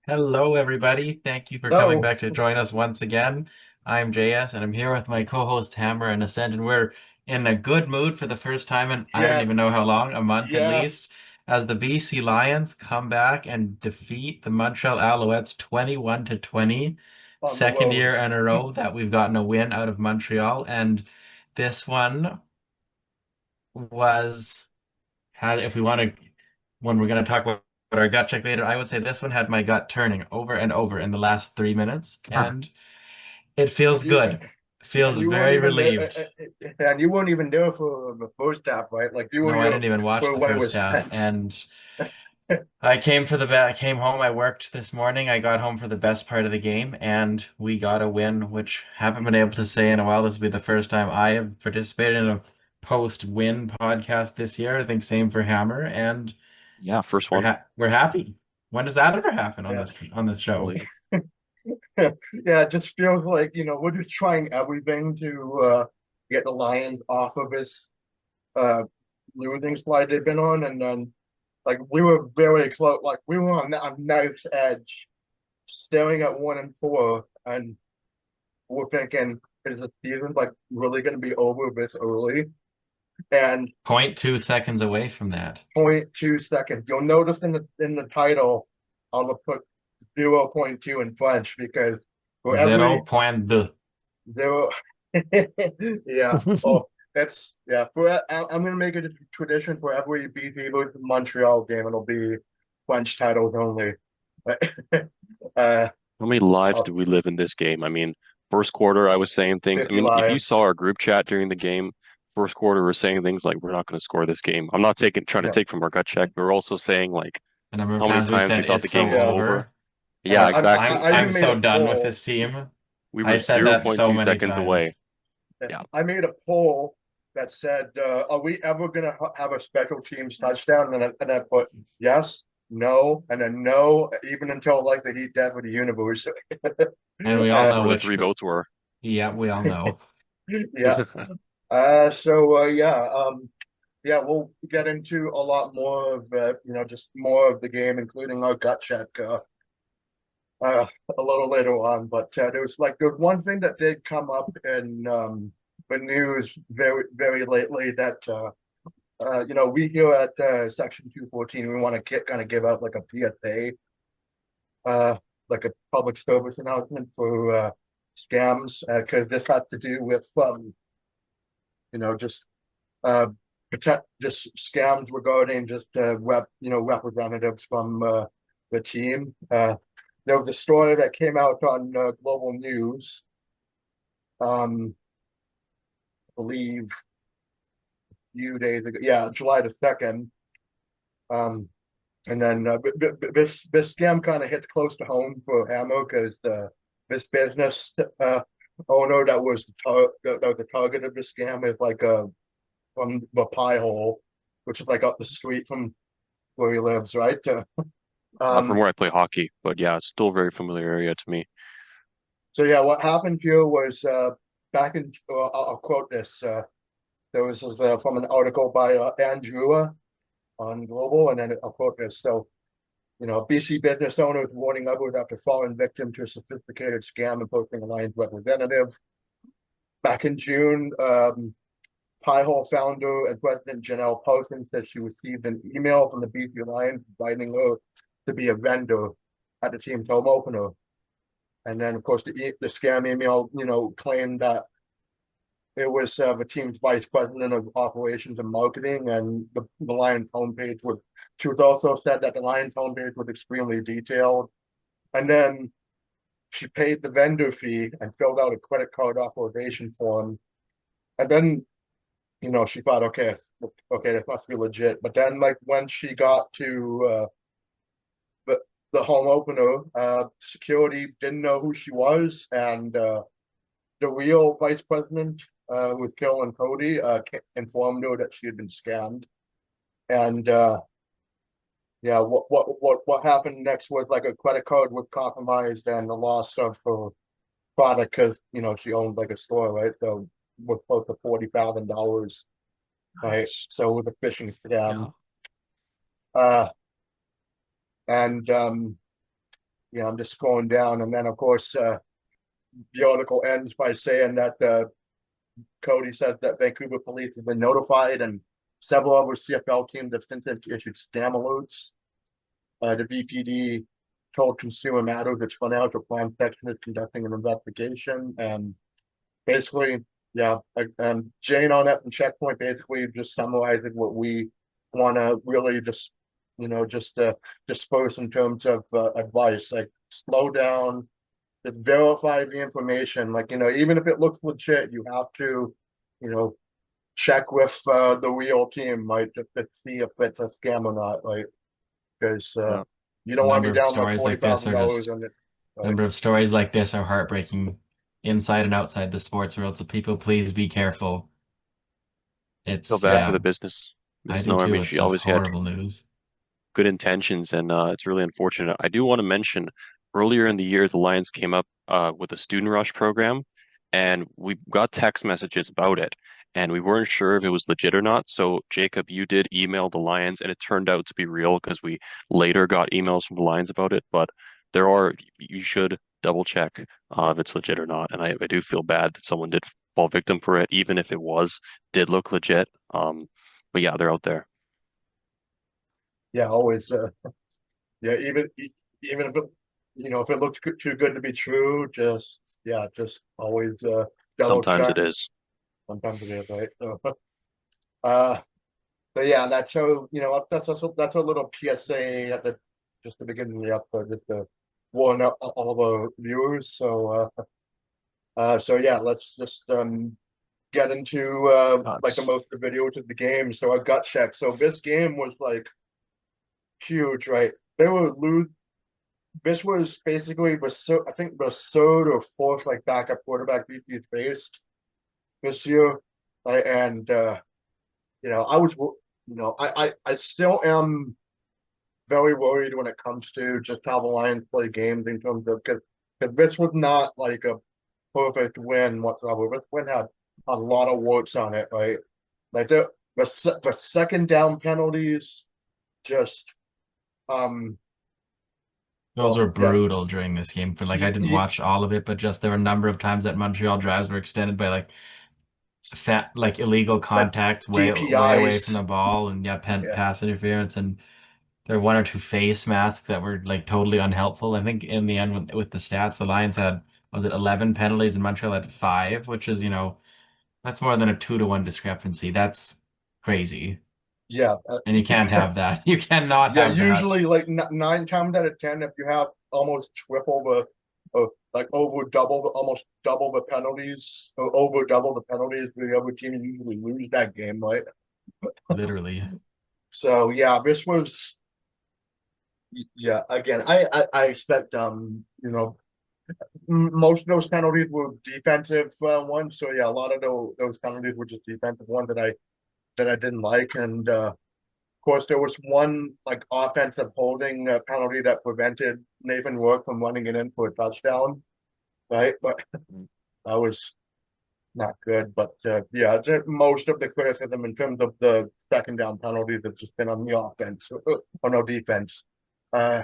Hello, everybody. Thank you for coming No, back to join us once again. I'm JS, and I'm here with my co-host Hammer and Ascent, and we're in a good mood for the first time in I don't yeah, even know how long, a month at yeah, least, as the BC Lions come back and defeat the Montreal Alouettes 21 to 20, on the second road. year in a row that we've gotten a win out of Montreal, and this one was had if we want to when we're going to talk about our gut check later, I would say this one had my gut turning over and over in the last 3 minutes, and it feels You good. and Feels you weren't very even there, relieved. and you weren't even there for the first half, right? Like you were No, I here didn't even watch for the when it first was half, tense. and I came for the I came home. I worked this morning. I got home for the best part of the game, and we got a win, which haven't been able to say in a while. This will be the first time I have participated in a post-win podcast this year. I think same for Hammer, and Yeah, first one. we're happy. When does that ever happen Yeah, on this show? Really. yeah. It just feels like we're just trying everything to get the Lions off of this uh losing slide they've been on, and then like we were very close. Like we were on a knife's edge, staring at 1-4, and we're thinking, is the season like really going to be over this early? And Point 2 seconds away from that. 0.2 seconds. You'll notice in the title, I'll put 0.2 in French because for Zero every point deux. zero, yeah. Oh, that's yeah. I'm gonna make it a tradition for every BC versus Montreal game. It'll be French titles only. uh, How many lives uh, do we live in this game? I mean, first quarter, I was saying things. I 50 mean, if you saw lives. our group chat during the game, first quarter, we're saying things like, we're not going to score this game. I'm not trying to No, take from our gut check. We're also saying, like, A number of how many times we times we said thought the it's game so was yeah. over. over. Yeah, exactly. I I'm even made so a done with poll. this team. We I were said that so 0.2 many seconds away. times. Yeah. I made a poll that said, "Are we ever going to have a special teams touchdown?" And I put yes, no, and then no, even until like the Heat Death of the universe. And we all Guess uh, know where the which, three votes were. yeah, we all know. yeah. Yeah. We'll get into a lot more of just more of the game, including our gut check uh, a little later on. But there's one thing that did come up in the news very very lately that we here at Section 214 we want to get kind of give out like a PSA, like a public service announcement for scams because this has to do with just uh protect just scams regarding just representatives from the team. There was a story that came out on Global News, I believe a few days ago. Yeah, July the 2nd. Um, and then this scam kind of hits close to home for Hammer because this business owner that was the target of the scam is like from the Pie Hole, which is like up the street from where he lives, right? Not from Um, where I play hockey, but yeah, it's still a very familiar area to me. so yeah, what happened here was back in I'll quote this. There was from an article by Andrew on Global, and then I'll quote this. So, BC business owners warning others after falling victim to a sophisticated scam and posting a Lions representative. Back in June, Piehole founder and president Janelle Poston said she received an email from the BC Lions inviting her to be a vendor at the team's home opener. And then, of course, the scam email, claimed that it was the team's vice president of operations and marketing, and the Lions homepage was. She was also said that the Lions homepage was extremely detailed, and then she paid the vendor fee and filled out a credit card authorization form, and then she thought, okay, this must be legit. But then, like when she got to the the home opener, security didn't know who she was, and the real vice president, with Kill and Cody, informed her that she had been scammed. And yeah, what happened next was like a credit card was compromised and the loss of her product because she owned like a store, right? So was close to $40,000, right? Nice. So it was a phishing Yeah. scam. Uh, and I'm just scrolling down, and then of course the article ends by saying that Cody says that Vancouver police have been notified, and several other CFL teams have since issued scam alerts. The VPD told Consumer Matters its financial crime section is conducting an investigation, and basically, yeah, and Jane on that from Checkpoint basically just summarizing what we want to really just, just disperse in terms of advice, like slow down, just verify the information. Like, even if it looks legit, you have to, you know, check with the real team, right, just to see if it's a scam or not, right? Because Yeah. you The don't want to number be of down like stories forty like this thousand are dollars just on it, right? number of stories like this are heartbreaking inside and outside the sports world. So people, please be careful. Feel It's bad for yeah, the business. I Business do owner. I too. mean, It's she just always had horrible news. good intentions, and it's really unfortunate. I do want to mention earlier in the year, the Lions came up with a student rush program, and we got text messages about it, and we weren't sure if it was legit or not. So, Jacob, you did email the Lions, and it turned out to be real because we later got emails from the Lions about it. But you should double check if it's legit or not. And I do feel bad that someone did fall victim for it, even if it did look legit. But yeah, they're out there. Yeah, always. Yeah, even if it, if it looks too good to be true, just always double Sometimes check. it is. Sometimes it is, right? So, uh, but yeah, that's so that's a little PSA at the just the beginning of the episode, just to warn up all the viewers. So yeah, let's just get into like the Nuts. most of the video to the game. So a gut check. So this game was like huge, right? They were lose. This was basically I think the third or fourth like backup quarterback BT faced this year, right? And I was, I still am very worried when it comes to just how the Lions play games in terms of because this was not like a perfect win whatsoever. This win had a lot of warts on it, right? Like the second down penalties, just um, Those well, were yeah, brutal during this game. For like, I y- didn't y- watch all of it, but just there were a number of times that Montreal drives were extended by like fat, like illegal that contacts way away from DPIs, the ball, and yeah, yeah, pass interference, and there were one or two face masks that were like totally unhelpful. I think in the end, with the stats, the Lions had was it 11 penalties and Montreal had five, which is that's more than a 2-to-1 discrepancy. That's crazy, yeah. and you can't have that. You cannot Yeah, have that. usually like nine times out of ten, if you have almost triple like over double almost double the penalties, or over double the penalties, the other team usually lose that game, right? Literally. So yeah, this was yeah. Again, I expect most of those penalties were defensive ones. So yeah, a lot of those penalties were just defensive ones that I didn't like, and course, there was one like offensive holding penalty that prevented Nathan Rourke from running it in for a touchdown, right? But that was not good. But yeah, most of the criticism in terms of the second down penalties have just been on the offense or no defense. Uh,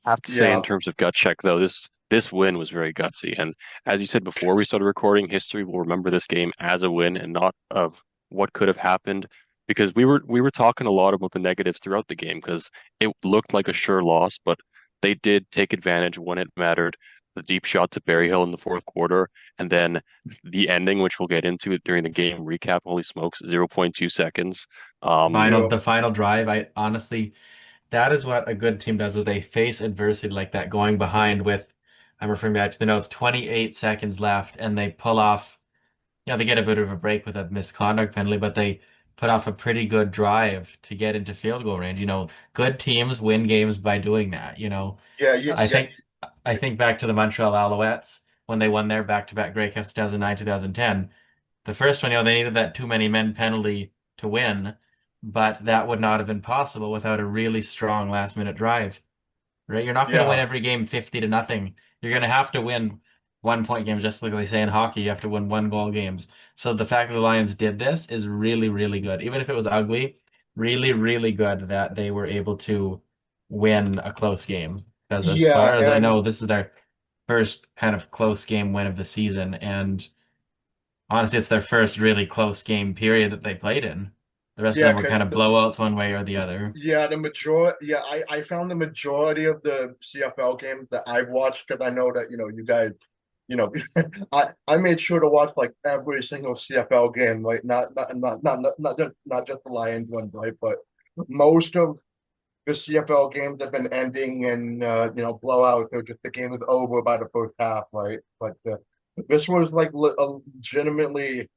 Have to say, in yeah, terms of gut check, though, this win was very gutsy. And as you said before we started recording, history will remember this game as a win and not of what could have happened. Because we were talking a lot about the negatives throughout the game because it looked like a sure loss, but they did take advantage when it mattered. The deep shot to Berryhill in the fourth quarter, and then the ending, which we'll get into it during the game recap. Holy smokes, 0.2 seconds. Um, Final yeah, the final drive, I honestly that is what a good team does is they face adversity like that, going behind with, I'm referring back to the notes, 28 seconds left, and they pull off, they get a bit of a break with a misconduct penalty, but they put off a pretty good drive to get into field goal range. Good teams win games by doing that. yeah, I yeah, think I think back to the Montreal Alouettes when they won their back-to-back Grey Cups 2009, 2010. The first one, they needed that too many men penalty to win, but that would not have been possible without a really strong last minute drive, right? You're not going to win yeah, every game 50-0. You're going to have to win 1 point games, just like they say in hockey, you have to win 1 goal games. So the fact that the Lions did this is really, really good. Even if it was ugly, really, really good that they were able to win a close game. Because as Yeah, far as I and know, this is their first kind of close game win of the season, and honestly, it's their first really close game period that they played in. The rest of yeah, them were kind of blowouts one way or the other. yeah, the majority. Yeah, I found the majority of the CFL games that I've watched because I know that you guys, you know, I made sure to watch like every single CFL game, like not just the Lions one, right? But most of the CFL games have been ending in blowouts or just the game is over by the first half, right? But this was like legitimately,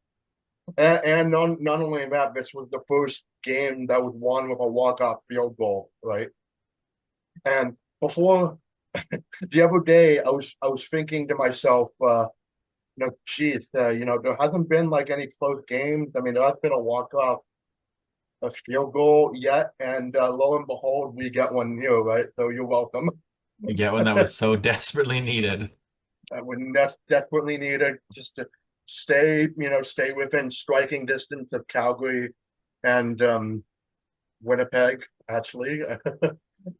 and not only that, this was the first game that was won with a walk-off field goal, right? And before the other day, I was thinking to myself, geez, there hasn't been like any close games. I mean, there has been a walk-off a field goal yet, and lo and behold, we get one here, right? So you're welcome. You get one that was so desperately needed. When that's desperately needed, just to stay within striking distance of Calgary and Winnipeg, actually,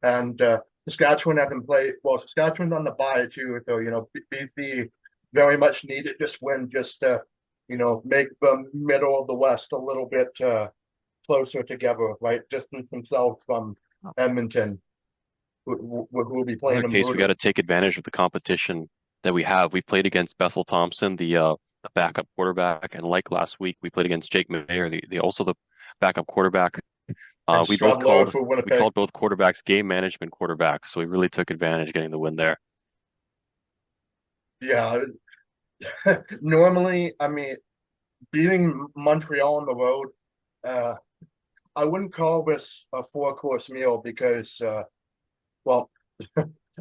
and Saskatchewan haven't played well. Saskatchewan's on the bye too, so BC very much needed this win just to make the middle of the West a little bit closer together, right? Distance themselves from Edmonton, who will be In playing other them. case, we got to take advantage of the competition that we have. We played against Bethel Thompson, the backup quarterback, and like last week, we played against Jake Mayer, the also the backup quarterback. And We both Stradler called for we Winnipeg. called both quarterbacks game management quarterbacks, so we really took advantage getting the win there. Yeah, normally, I mean, beating Montreal on the road, uh, I wouldn't call this a four-course meal because, well,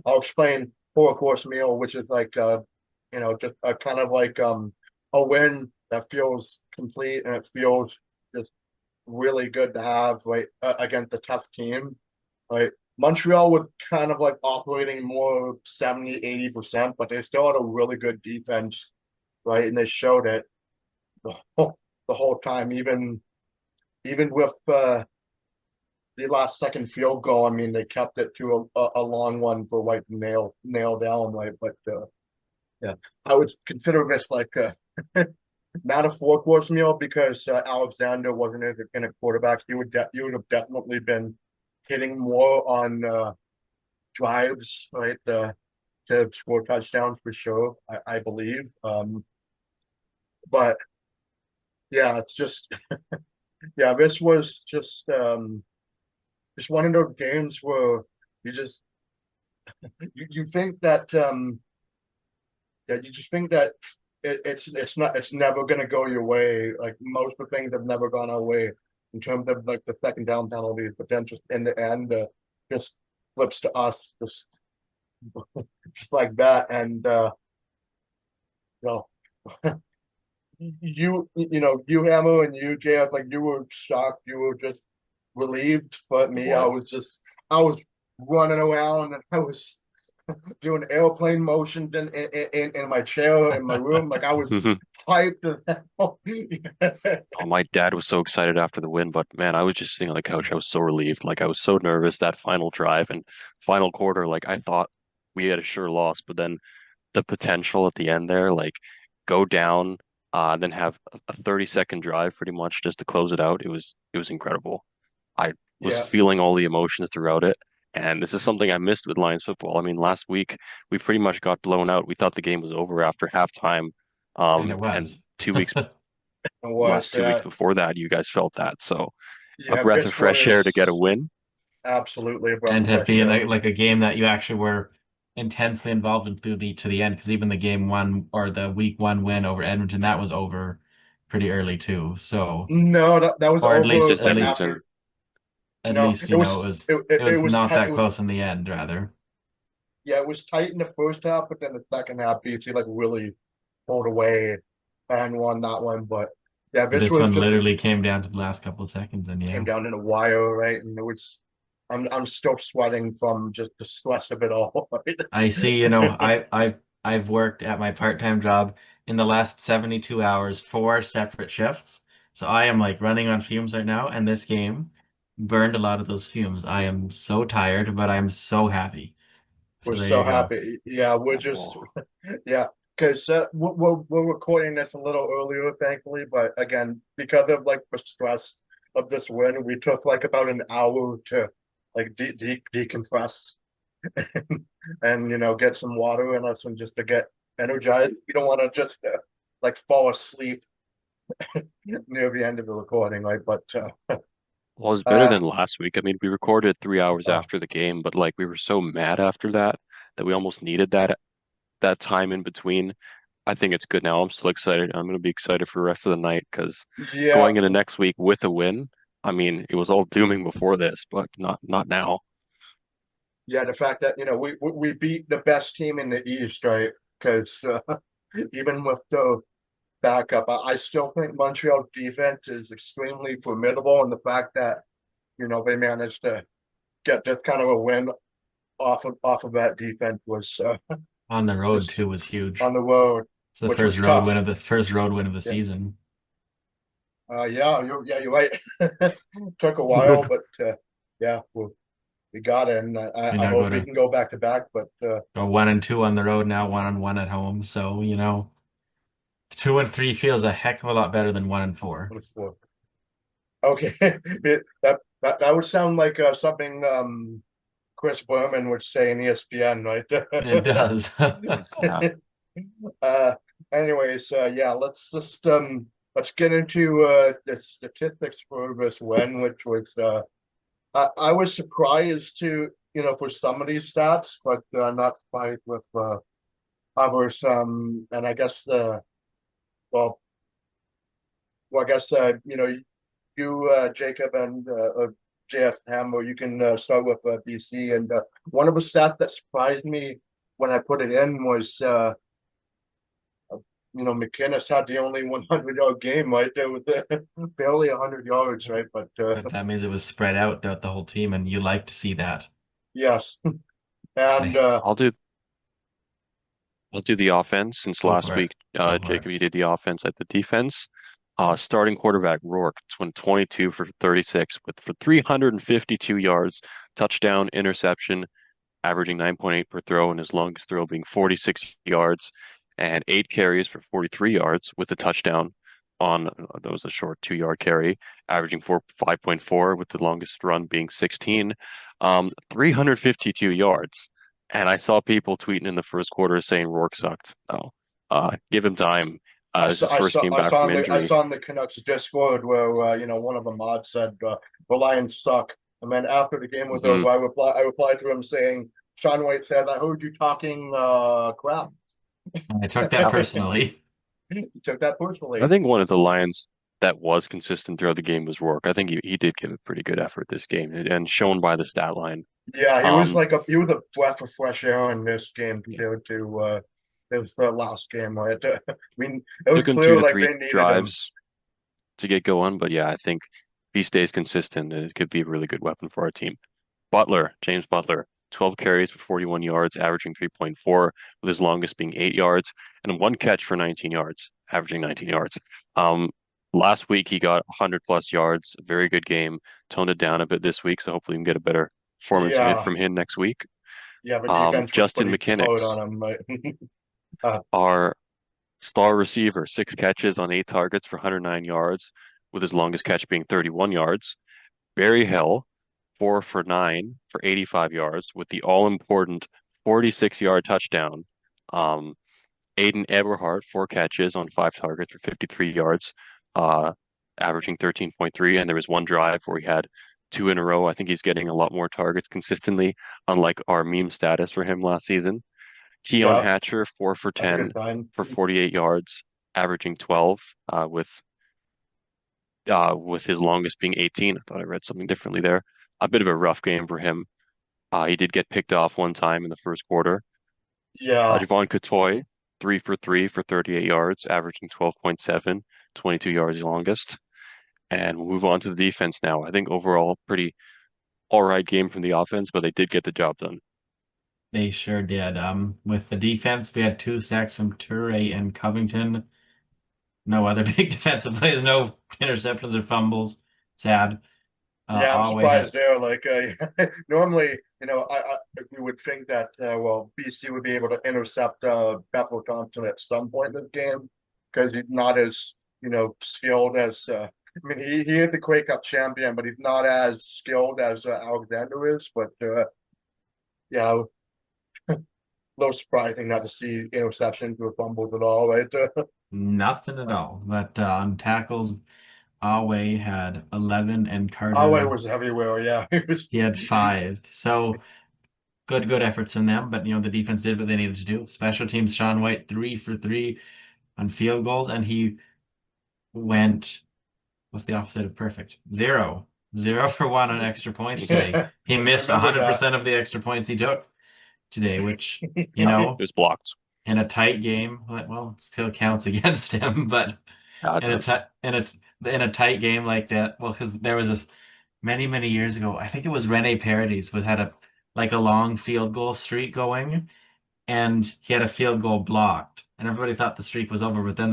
I'll explain four-course meal, which is like, just a kind of like a win that feels complete and it feels just really good to have, right, against a tough team, right? Montreal was kind of like operating more 70-80%, but they still had a really good defense, right? And they showed it the whole time, even with the last second field goal. I mean, they kept it to a long one for White to nail down, right? But yeah, I would consider this like not a four-course meal because Alexander wasn't in a quarterback. You would have definitely been hitting more on drives, right? To score touchdowns for sure, I believe. But yeah, it's just yeah, this was just one of those games where you just you think that yeah, you just think that it's never gonna go your way. Like most of the things have never gone our way in terms of like the second down penalties, but then just in the end, just flips to us, just like that. And you know, you Hammer and you JF, like you were shocked, you were just relieved, but I me, was. I was running around and I was doing airplane motions in my chair in my room. Like I was hyped. Oh, my dad was so excited after the win, but man, I was just sitting on the couch. I was so relieved. Like I was so nervous that final drive and final quarter. Like I thought we had a sure loss, but then the potential at the end there, like go down, then have a 30-second drive pretty much just to close it out. It was incredible. I was Yeah, feeling all the emotions throughout it. And this is something I missed with Lions football. I mean, last week we pretty much got blown out. We thought the game was over after halftime. And it And was. 2 weeks, it last was. 2 weeks before that, you guys felt that. So a Yeah, breath of this fresh air to get a was win. absolutely a breath And of to fresh be in air. like a game that you actually were intensely involved in through the to the end, because even the game one or the week one win over Edmonton, that was over pretty early too. So, No, that was or at least over just at like least Consistent. after. at No, least it you know was it it was was not tight. that close in the end, rather. Yeah, it was tight in the first half, but then the second half, BC like really pulled away and won that one. But yeah, But this this was one just literally came down to the last couple of seconds, and came yeah. down in a wire, right? And it was, I'm still sweating from just the stress of it all. I see, I've worked at my part-time job in the last 72 hours, four separate shifts. So I am like running on fumes right now, and this game burned a lot of those fumes. I am so tired, but I'm so happy. we're So there so you go. happy. Yeah, we're just Oh, yeah, because we're recording this a little earlier, thankfully, but again, because of like the stress of this win, we took like about an hour to like decompress and get some water in us and just to get energized. You don't want to just like fall asleep near the end of the recording, right? But well, it was better uh, than last week. I mean, we recorded 3 hours oh, after the game, but like we were so mad after that that we almost needed that time in between. I think it's good now. I'm still excited. I'm going to be excited for the rest of the night because yeah, going into next week with a win, I mean, it was all dooming before this, but not now. yeah, the fact that we beat the best team in the East, right? Because even with the backup, I still think Montreal defense is extremely formidable, and the fact that they managed to get just kind of a win off of that defense On the road was too was huge. on the road, It's the which was tough. first road win of the Yeah, season. yeah, you're right. Took a while, but yeah, we got it, and We I now hope we can go back to back. But go 1-2 on the road now, 1-1 at home. So, 2-3 feels a heck of a lot better than 1-4. what's the okay? That would sound like something Chris Berman would say in ESPN, right? It does. Yeah. uh, anyways, yeah, let's get into the statistics for this win, which was I was surprised to for some of these stats, but not surprised with others. And I guess well, I guess you Jacob and JF Hammer, you can start with BC. And one of the stats that surprised me when I put it in was McInnes had the only 100-yard game right there with barely 100 yards, right? But But that means it was spread out throughout the whole team, and you like to see that. yes, and I I'll do the offense since Go last for it. week, Go for it. Jacob, you did the offense at the defense. Starting quarterback Rourke went 22 for 36 with for 352 yards, touchdown, interception, averaging 9.8 per throw, and his longest throw being 46 yards, and 8 carries for 43 yards with a touchdown on that was a short 2 yard carry, averaging 5.4 with the longest run being 16, 352 yards. And I saw people tweeting in the first quarter saying Rourke sucked. Oh, give him time. I It was saw his I first saw game I back saw from on the I injury. saw on the Canucks Discord where one of the mods said the Lions suck, and then after the game was Hmm over, I replied to him saying Sean Whyte said I heard you talking crap. I took that personally. He took that I personally. think one of the Lions that was consistent throughout the game was Rourke. I think he did give a pretty good effort this game, and shown by the stat line. Yeah, Um, he was a breath of fresh air in this game yeah, compared to his last game. Right? I mean, it was took him two clear to like three they needed him. drives to get going, but yeah, I think if he stays consistent, it could be a really good weapon for our team. James Butler, 12 carries for 41 yards, averaging 3.4, with his longest being 8 yards, and one catch for 19 yards, averaging 19 yards. Um, Last week he got 100 plus yards, a very good game. Toned it down a bit this week, so hopefully we can get a better performance Yeah, from him next week. yeah, but defense was Justin pretty hard McKinnix, on him. Right? uh, our star receiver, 6 catches on 8 targets for 109 yards, with his longest catch being 31 yards. Barry Hill, 4 for 9 for 85 yards with the all-important 46-yard touchdown. Um, Aiden Eberhardt, 4 catches on 5 targets for 53 yards, uh, averaging 13.3. And there was one drive where he had two in a row. I think he's getting a lot more targets consistently, unlike our meme status for him last season. Keon yeah, Hatcher, 4 for that's a 10 good sign. for 48 yards, averaging 12, with his longest being 18. I thought I read something differently there. A bit of a rough game for him. He did get picked off one time in the first quarter. Yeah, Javon Cotoy, 3 for 3 for 38 yards, averaging 12.7, 22 yards longest. And we'll move on to the defense now. I think overall, pretty all right game from the offense, but they did get the job done. They sure did. With the defense, we had 2 sacks from Toure and Covington. No other big defensive plays, no interceptions or fumbles. Sad. yeah, I'm All we had, surprised there. Like normally, we would think that well, BC would be able to intercept Bethel Thompson at some point in the game because he's not as skilled as. I mean, he is the Quake Cup champion, but he's not as skilled as Alexander is. But yeah, a little surprising not to see interceptions or fumbles at all, right? Nothing at all. But on tackles, Awe had 11 and Alway Carter, was everywhere. Yeah, he was. he had 5. So good efforts from them. But the defense did what they needed to do. Special teams, Sean Whyte 3 for 3 on field goals, and he went, what's the opposite of perfect? 0. 0 for 1 on extra points today. Yeah, He I missed remember that. 100% of the extra points he took today, which, you Yeah, It know, was blocked. in a tight game, well, it still counts against him, but Yeah, it in a does. tight in a tight game like that, well, because there was this many years ago, I think it was Rene Paredes who had a long field goal streak going, and he had a field goal blocked, and everybody thought the streak was over. But then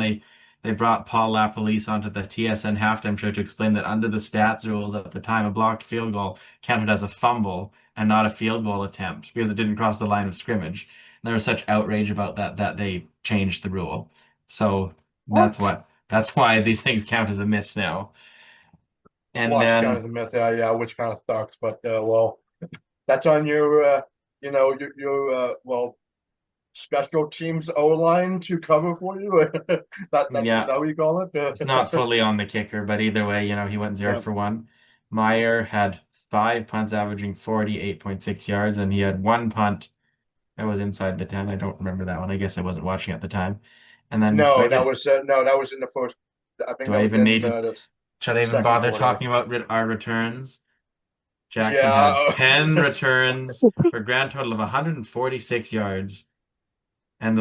they brought Paul LaPolice onto the TSN halftime show to explain that under the stats rules at the time, a blocked field goal counted as a fumble and not a field goal attempt because it didn't cross the line of scrimmage. And there was such outrage about that they changed the rule. So What? that's why these things count as a miss now. And lost kind of then the myth. Yeah, which kind of sucks. But well, that's on your well, special teams O line to cover for you. That is yeah, that what you call it's not it? fully on the kicker, but either way, he went 0 Yeah. for 1. Meyer had 5 punts averaging 48.6 yards, and he had 1 punt that was inside the 10. I don't remember that one. I guess I wasn't watching at the time. And then No, that was no, that was in the first. I think do that I was even in need to, the should I even second bother quarter. talking about our returns? Jackson had Yeah. 10 returns for a grand total of 146 yards, and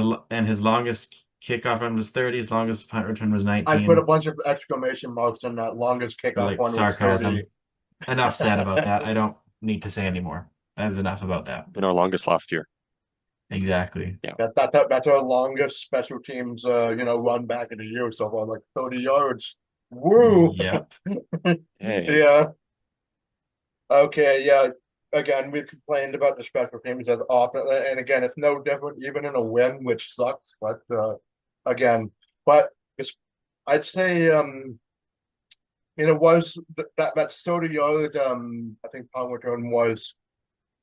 his longest kickoff run was 30. His longest punt return was I put a 19. bunch of exclamation marks on that. Longest For kickoff like one was 30. sarcasm. Enough said about that. I don't need to say anymore. That is enough about that. Been our longest last year. Exactly. Yeah. That's our longest special teams run back in the year so far, like 30 yards. Woo. Yep. Hey. Yeah. Okay, yeah. Again, we complained about the special teams as often, and again, it's no different even in a win, which sucks. But again, but it's, I'd say it was that 30 yard I think punt return was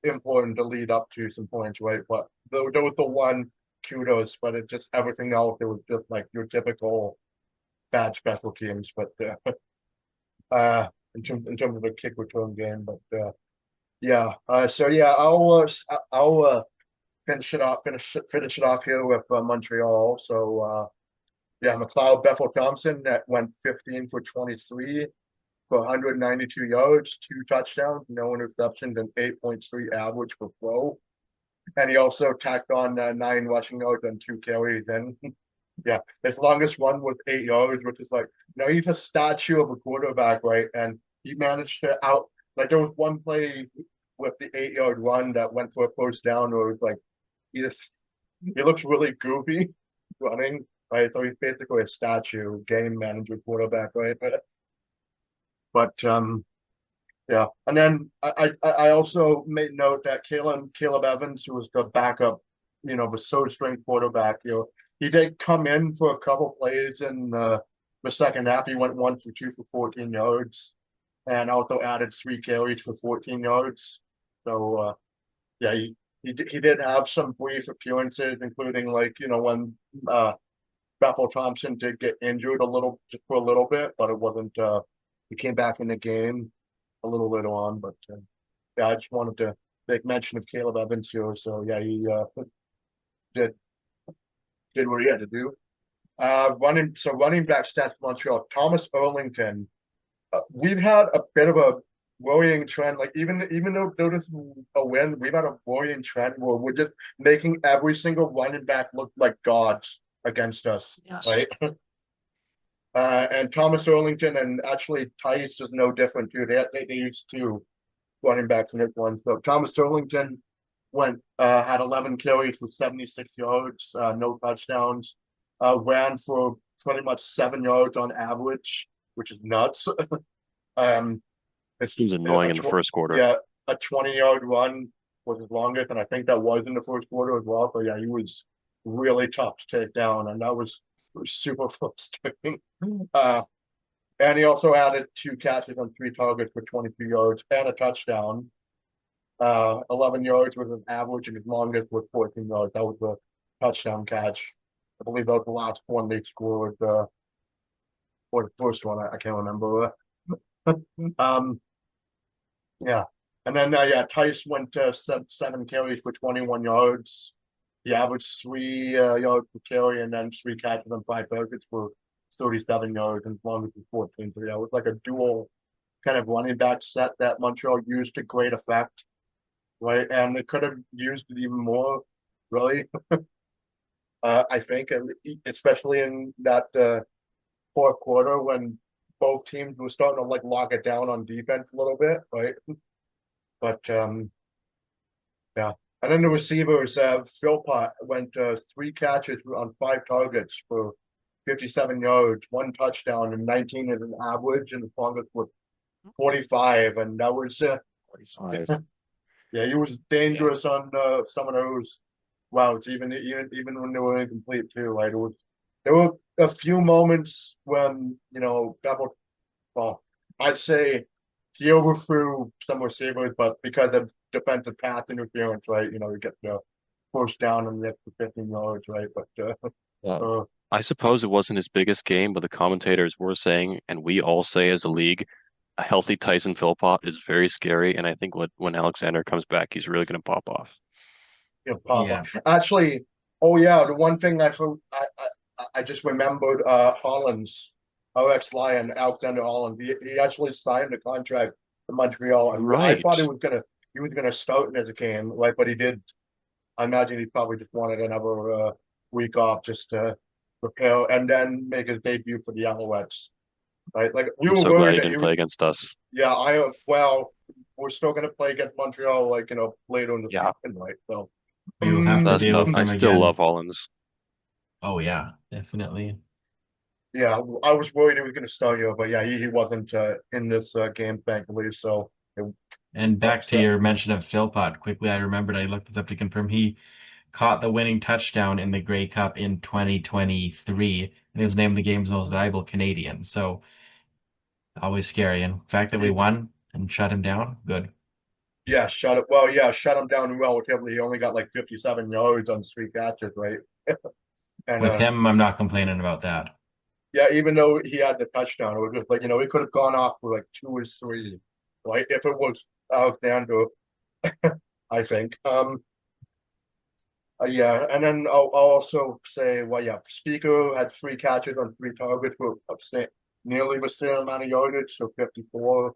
important to lead up to some points, right? But there was the one kudos, but it just everything else, it was just like your typical bad special teams. But in terms of the kick return game, but yeah. So yeah, I'll finish it off here with Montreal. So yeah, McLeod Bethel Thompson that went 15 for 23 for 192 yards, 2 touchdowns, no interceptions, and 8.3 average per throw. And he also tacked on 9 rushing yards and 2 carries. And yeah, his longest one was 8 yards, which is like, he's a statue of a quarterback, right? And he managed to like there was one play with the 8 yard run that went for a first down, or it was like he looks really goofy running, right? So he's basically a statue, game manager quarterback, right? But yeah, and then I also made note that Caleb Evans, who was the backup, the third string quarterback, he did come in for a couple plays in the second half. He went 1 for 2 for 14 yards, and also added 3 carries for 14 yards. So yeah, he did have some brief appearances, including when Bethel Thompson did get injured just for a little bit, but it wasn't. He came back in the game a little later on, but yeah, I just wanted to make mention of Caleb Evans here. So yeah, he did what he had to do. Running back stats for Montreal, Thomas Erlington. We've had a bit of a worrying trend. Like even though this is a win, we've had a worrying trend where we're just making every single running back look like gods against us, Yes. right? And Thomas Erlington and actually Tice is no different too. They used 2 running backs in this one. So Thomas Erlington had 11 carries for 76 yards, no touchdowns. Ran for pretty much 7 yards on average, which is nuts. It's He was annoying in the first quarter. yeah, a 20-yard run was his longest, and I think that was in the first quarter as well. So yeah, he was really tough to take down, and that was super frustrating. Uh, and he also added 2 catches on 3 targets for 23 yards and a touchdown. 11 yards was his average, and his longest was 14 yards. That was a touchdown catch. I believe that was the last one they scored, or the first one. I can't remember. um, yeah. And then, yeah, Tice went to 7 carries for 21 yards. He averaged 3 yards per carry, and then 3 catches on 5 targets for 37 yards, and as long as was 14. So yeah, it was like a dual kind of running back set that Montreal used to great effect, right? And they could have used it even more, really. I think, especially in that fourth quarter when both teams were starting to like lock it down on defense a little bit, right? But yeah. And then the receivers, Philpott went 3 catches on 5 targets for 57 yards, 1 touchdown, and 19 as an average, and the longest was 45. And that was 45. yeah, he was Yeah. dangerous on some of those routes, even when they were incomplete too. Right, there were a few moments when double. Well, I'd say he overthrew some receivers, but because of defensive pass interference, right, you get the first down and the extra 15 yards, right? But Yeah. uh, I suppose it wasn't his biggest game, but the commentators were saying, and we all say as a league, a healthy Tyson Philpott is very scary. And I think when Alexander comes back, he's really going to pop off. Papa. Yeah. Actually, oh yeah, the one thing I just remembered, Hollins, our ex-Lion, Alexander Holland. He actually signed a contract for Montreal, You're and I thought right. he was gonna start in as a game, right? But he did. I imagine he probably just wanted another week off just to prepare and then make his debut for the Alouettes, right? Like we I'm were so glad worried he that he didn't play was. against us. Yeah, well, we're still gonna play against Montreal, like later in the Yeah, season, right? So. We will have to that's deal tough. with I them still love again. Hollins. Oh yeah, definitely. Yeah, I was worried he was going to start you, but yeah, he wasn't in this game, thankfully. So it And back to upset your me. mention of Philpott, quickly, I remembered I looked this up to confirm he caught the winning touchdown in the Grey Cup in 2023, and he was named the game's most valuable Canadian. So always scary. And the fact that we won and shut him down, good. Yeah, shut it. Well, yeah, shut him down relatively. He only got like 57 yards on 3 catches, right? And With him, I'm not complaining about that. yeah, even though he had the touchdown, it was just like he could have gone off for like 2 or 3, right? If it was Alexander, I think. Yeah, and then I'll also say, well, yeah, Speaker had 3 catches on 3 targets for nearly the same amount of yardage, so 54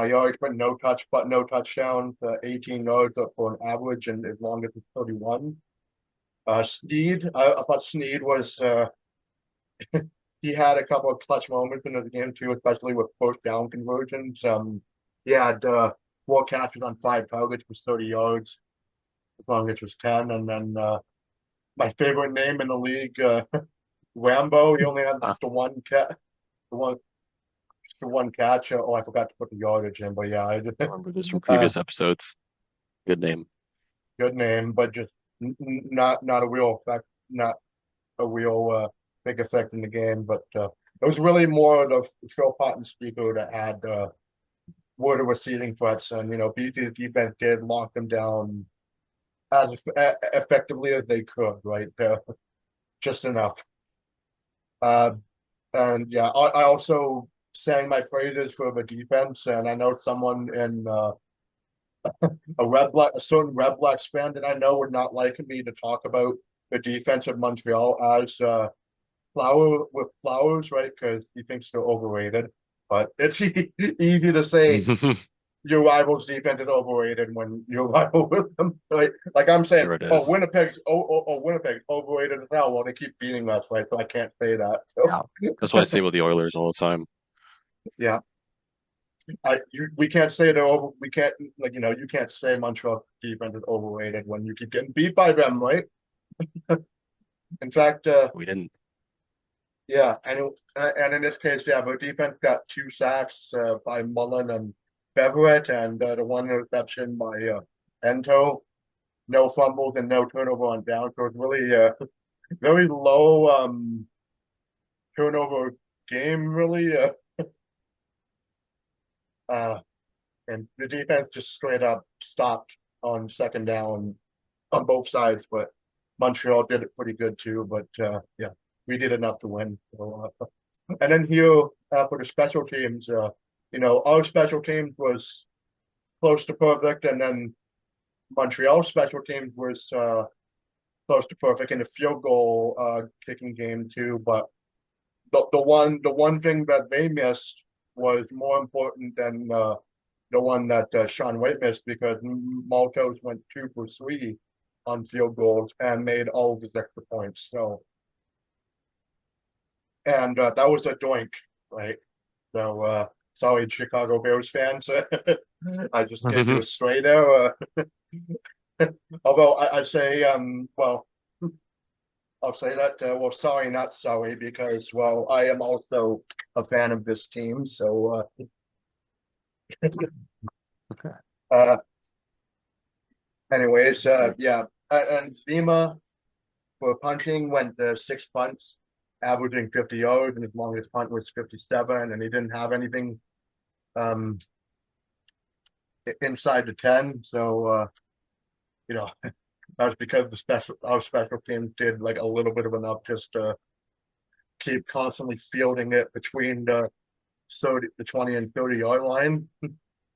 yards, but no touchdowns, 18 yards for an average, and as long as it's 31. Sneed, I thought Sneed was he had a couple of clutch moments in the game too, especially with first down conversions. He had 4 catches on 5 targets for 30 yards, as long as it was 10, and then my favorite name in the league, Rambo. He only had Ah, just the one, just the one catch. Oh, I forgot to put the yardage in, but yeah, I remember this from uh, previous episodes. Good name. good name, but just not a real effect, not a real big effect in the game. But it was really more the Philpott and Speaker that had were the receiving threats, and BC's defense did lock them down as effectively as they could, right? Just enough. Uh, And yeah, I also sang my praises for the defense, and I know someone in a certain Red Blacks fan that I know would not like me to talk about the defense of Montreal as flowers, right? Because he thinks they're overrated. But it's easy to say your rival's defense is overrated when you're rival with them, right? Like I'm saying, Sure it oh, is. Winnipeg's overrated as hell. Well, they keep beating us, right? So I can't say that. So Yeah. That's what I say about the Oilers all the time. yeah. We can't say they're over. We can't you can't say Montreal defense is overrated when you keep getting beat by them, right? In fact, We didn't. yeah, and in this case, yeah, but defense got 2 sacks by Mullen and Beverett, and the one interception by Ento, no fumbles and no turnover on down. So it's really very low turnover game, really. Uh, and the defense just straight up stopped on second down on both sides, but Montreal did it pretty good too. But yeah, we did enough to win. So, and then here for the special teams, our special teams was close to perfect, and then Montreal special teams was close to perfect in the field goal kicking game too. But the one thing that they missed was more important than the one that Sean Whyte missed, because Maltos went 2 for 3 on field goals and made all of his extra points. So, and that was a doink, right? So sorry, Chicago Bears fans. I just gave you a stray there. Although I'd say, well, I'll say that, well, sorry, not sorry, because, well, I am also a fan of this team. So, uh, anyways, yeah. And Zima for punting went 6 punts, averaging 50 yards, and his longest punt was 57, and he didn't have anything inside the 10. So, that was because our special teams did like a little bit of enough just to keep constantly fielding it between the 20 and 30-yard line.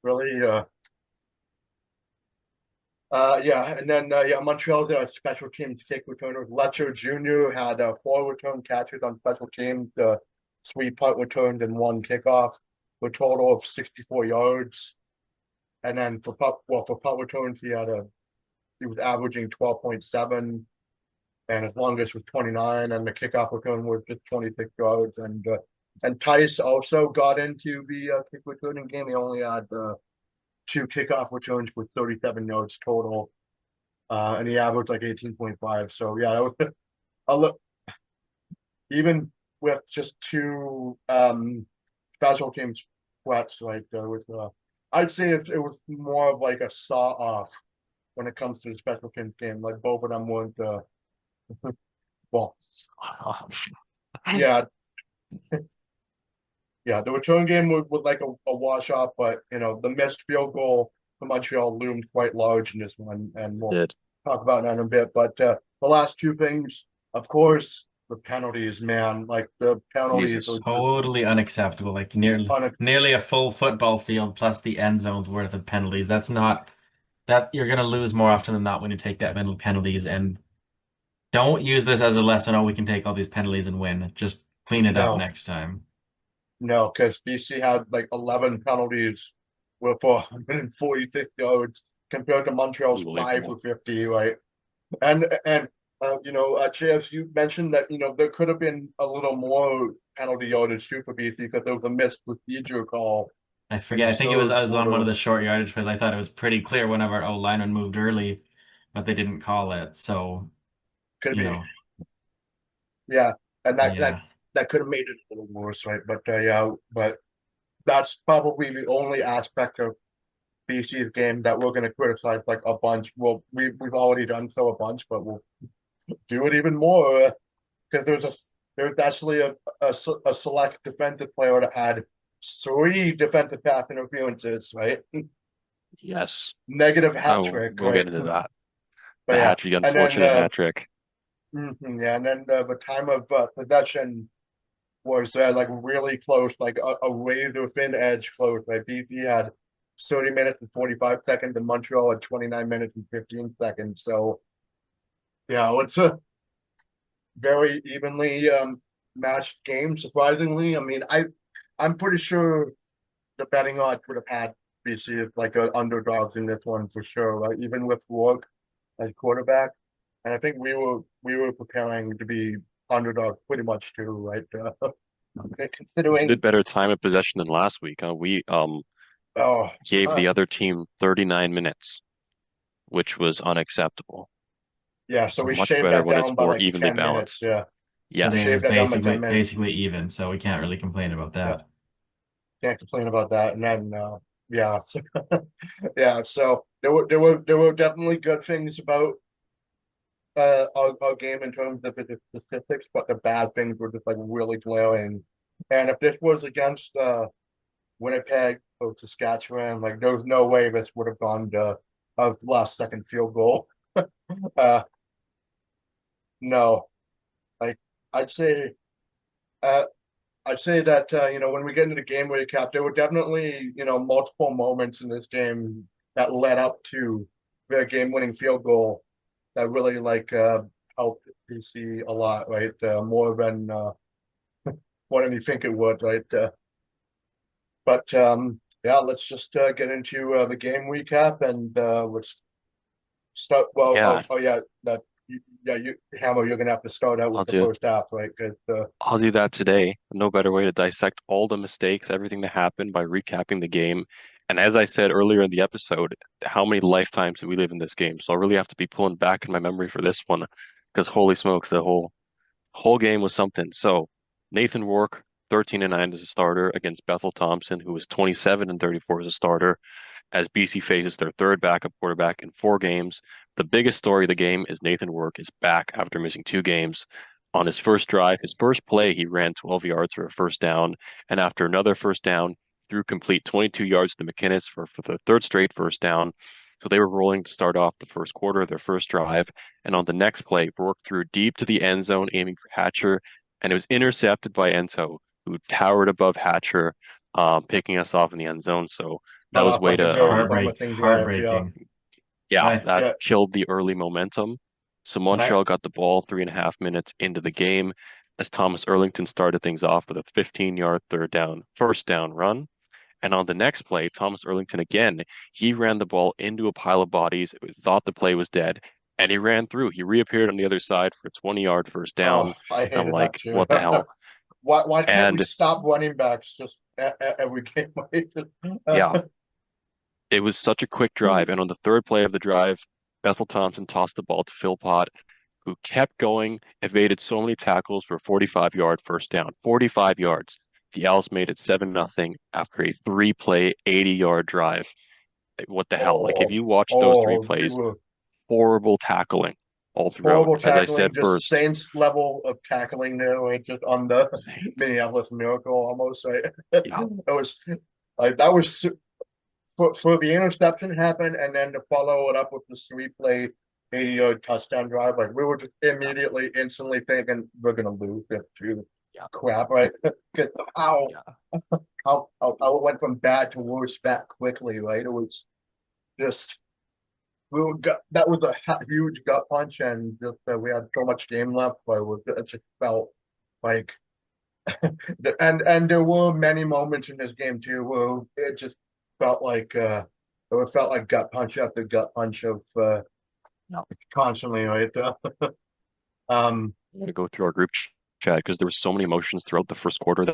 Really, yeah, and then yeah, Montreal's special teams kick returners. Letcher Jr. had 4 return catches on special teams, 3 punt returns and 1 kickoff, for a total of 64 yards. And then for punt returns, he was averaging 12.7, and his longest was 29, and the kickoff return was just 26 yards. And Tice also got into the kick returning game. He only had 2 kickoff returns for 37 yards total, and he averaged like 18.5. So yeah, that was a look. Even with just 2 special teams sweats, like with I'd say it was more of like a saw off when it comes to the special teams game. Like both of them weren't well, yeah, yeah. The return game was like a wash off, but the missed field goal for Montreal loomed quite large in this one, and we'll Did. talk about that in a bit. But the last 2 things, of course, the penalties, man. Like the penalties Jesus. are just Totally unacceptable. Like nearly a full football field plus the end zone's worth of penalties. That's not that you're gonna lose more often than not when you take that many penalties. And don't use this as a lesson. Oh, we can take all these penalties and win. Just clean it up no, next time. no, because BC had like 11 penalties with 146 yards compared to Montreal's 5 Unbelievable. for 50, right? And JS, you mentioned that there could have been a little more penalty yardage too for BC because there was a missed procedure call I in forget. the I think it was third I was on one of quarter. the short yardage because I thought it was pretty clear one of our O linemen moved early, but they didn't call it. So, Could you be, know, yeah, and yeah. that could have made it a little worse, right? But yeah, but that's probably the only aspect of BC's game that we're going to criticize like a bunch. Well, we've already done so a bunch, but we'll do it even more because there's actually a select defensive player that had 3 defensive pass interferences, right? Yes. Negative hat Oh, trick, we'll right? get into that. But The yeah, hat trick, and then unfortunate hat trick. yeah, and then the time of possession was like really close, like a razor thin edge close. Like BC had 30 minutes and 45 seconds, and Montreal had 29 minutes and 15 seconds. So yeah, it's a very evenly matched game. Surprisingly, I mean, I'm pretty sure the betting odds would have had BC as like underdogs in this one for sure. Like even with Rourke as quarterback, and I think we were preparing to be underdogs pretty much too, right? It's a Considering, bit better time of possession than last week. We oh, gave the other team 39 minutes, which was unacceptable. yeah, so So we much shaved better that when it's down by more like evenly 10 minutes. balanced. Yeah, Today Yes. was shaved that down by basically 10 minutes. basically even, so we can't really complain about Yeah, that. can't complain about that. And then yeah, so, yeah. So there were definitely good things about our game in terms of the statistics, but the bad things were just like really glaring. And if this was against Winnipeg or Saskatchewan, like there was no way this would have gone to a last second field goal. Uh, no, like I'd say, uh, I'd say that when we get into the game recap, there were definitely multiple moments in this game that led up to the game-winning field goal that really helped PC a lot, right? More than you think it would, right? But yeah, let's just get into the game recap and let's start. Well, Yeah, oh yeah, you Hammer, you're gonna have to start out with I'll the do first half, right? Because I'll do that today. No better way to dissect all the mistakes, everything that happened by recapping the game. And as I said earlier in the episode, how many lifetimes do we live in this game? So I really have to be pulling back in my memory for this one because holy smokes, the whole game was something. So Nathan Rourke, 13-9 as a starter against Bethel Thompson, who was 27-34 as a starter, as BC faces their third backup quarterback in 4 games. The biggest story of the game is Nathan Rourke is back after missing 2 games. On his first drive, his first play, he ran 12 yards for a first down, and after another first down, threw complete 22 yards to McInnes for the third straight first down. So they were rolling to start off the first quarter, their first drive. And on the next play, Rourke threw deep to the end zone, aiming for Hatcher, and it was intercepted by Ento, who towered above Hatcher, picking us off in the end zone. So that got was off way like a It's to very promising drive. Yeah, heartbreaking. yeah, I that yeah. killed the early momentum. So and I Montreal got the ball 3.5 minutes into the game as Thomas Erlington started things off with a 15-yard first down run. And on the next play, Thomas Erlington again, he ran the ball into a pile of bodies. We thought the play was dead, and he ran through. He reappeared on the other side for a 20-yard first Oh, down. I And I'm hated that like, too. what the hell? Why can't we And stop running backs just every game? yeah, it was such a quick drive. And on the third play of the drive, Bethel Thompson tossed the ball to Philpott, who kept going, evaded so many tackles for a 45-yard first down. 45 yards. The Owls made it 7-0 after a 3-play, 80-yard drive. What the hell? Like, if Oh, you watch those three they plays, were horrible tackling all throughout. horrible As I tackling, said just first, Saints level of tackling there, right? Just on the Saints. Minneapolis Miracle almost, right? Yeah, It was like that was for the interception happen and then to follow it up with the 3-play 80-yard touchdown drive. Like we were just yeah, immediately, instantly thinking we're gonna lose it to yeah, crap, right? how yeah. how it went from bad to worse that quickly, right? It was just that was a huge gut punch, and just we had so much game left, but it just felt like, and there were many moments in this game too where it just felt like it felt like gut punch after gut punch of No. constantly, right? Um, I'm gonna go through our group chat because there were so many emotions throughout the first quarter.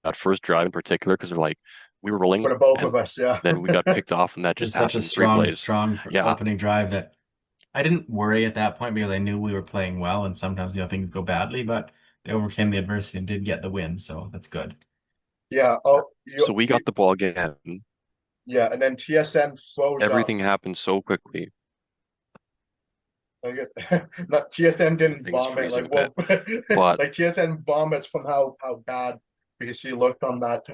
That first drive in particular, because they're like, we were for rolling the both of and us, yeah. then we got picked off, and that just It's such a happened in 3 plays. strong Yeah, opening drive that I didn't worry at that point because I knew we were playing well, and sometimes things go badly, but they overcame the adversity and did get the win, so that's good. Yeah. Oh, so we got the ball again. yeah, and then TSN froze up. Everything happened so quickly. I guess not TSN didn't Everything's vomit freezing like a bit, well but like TSN vomits from how bad BC looked on that.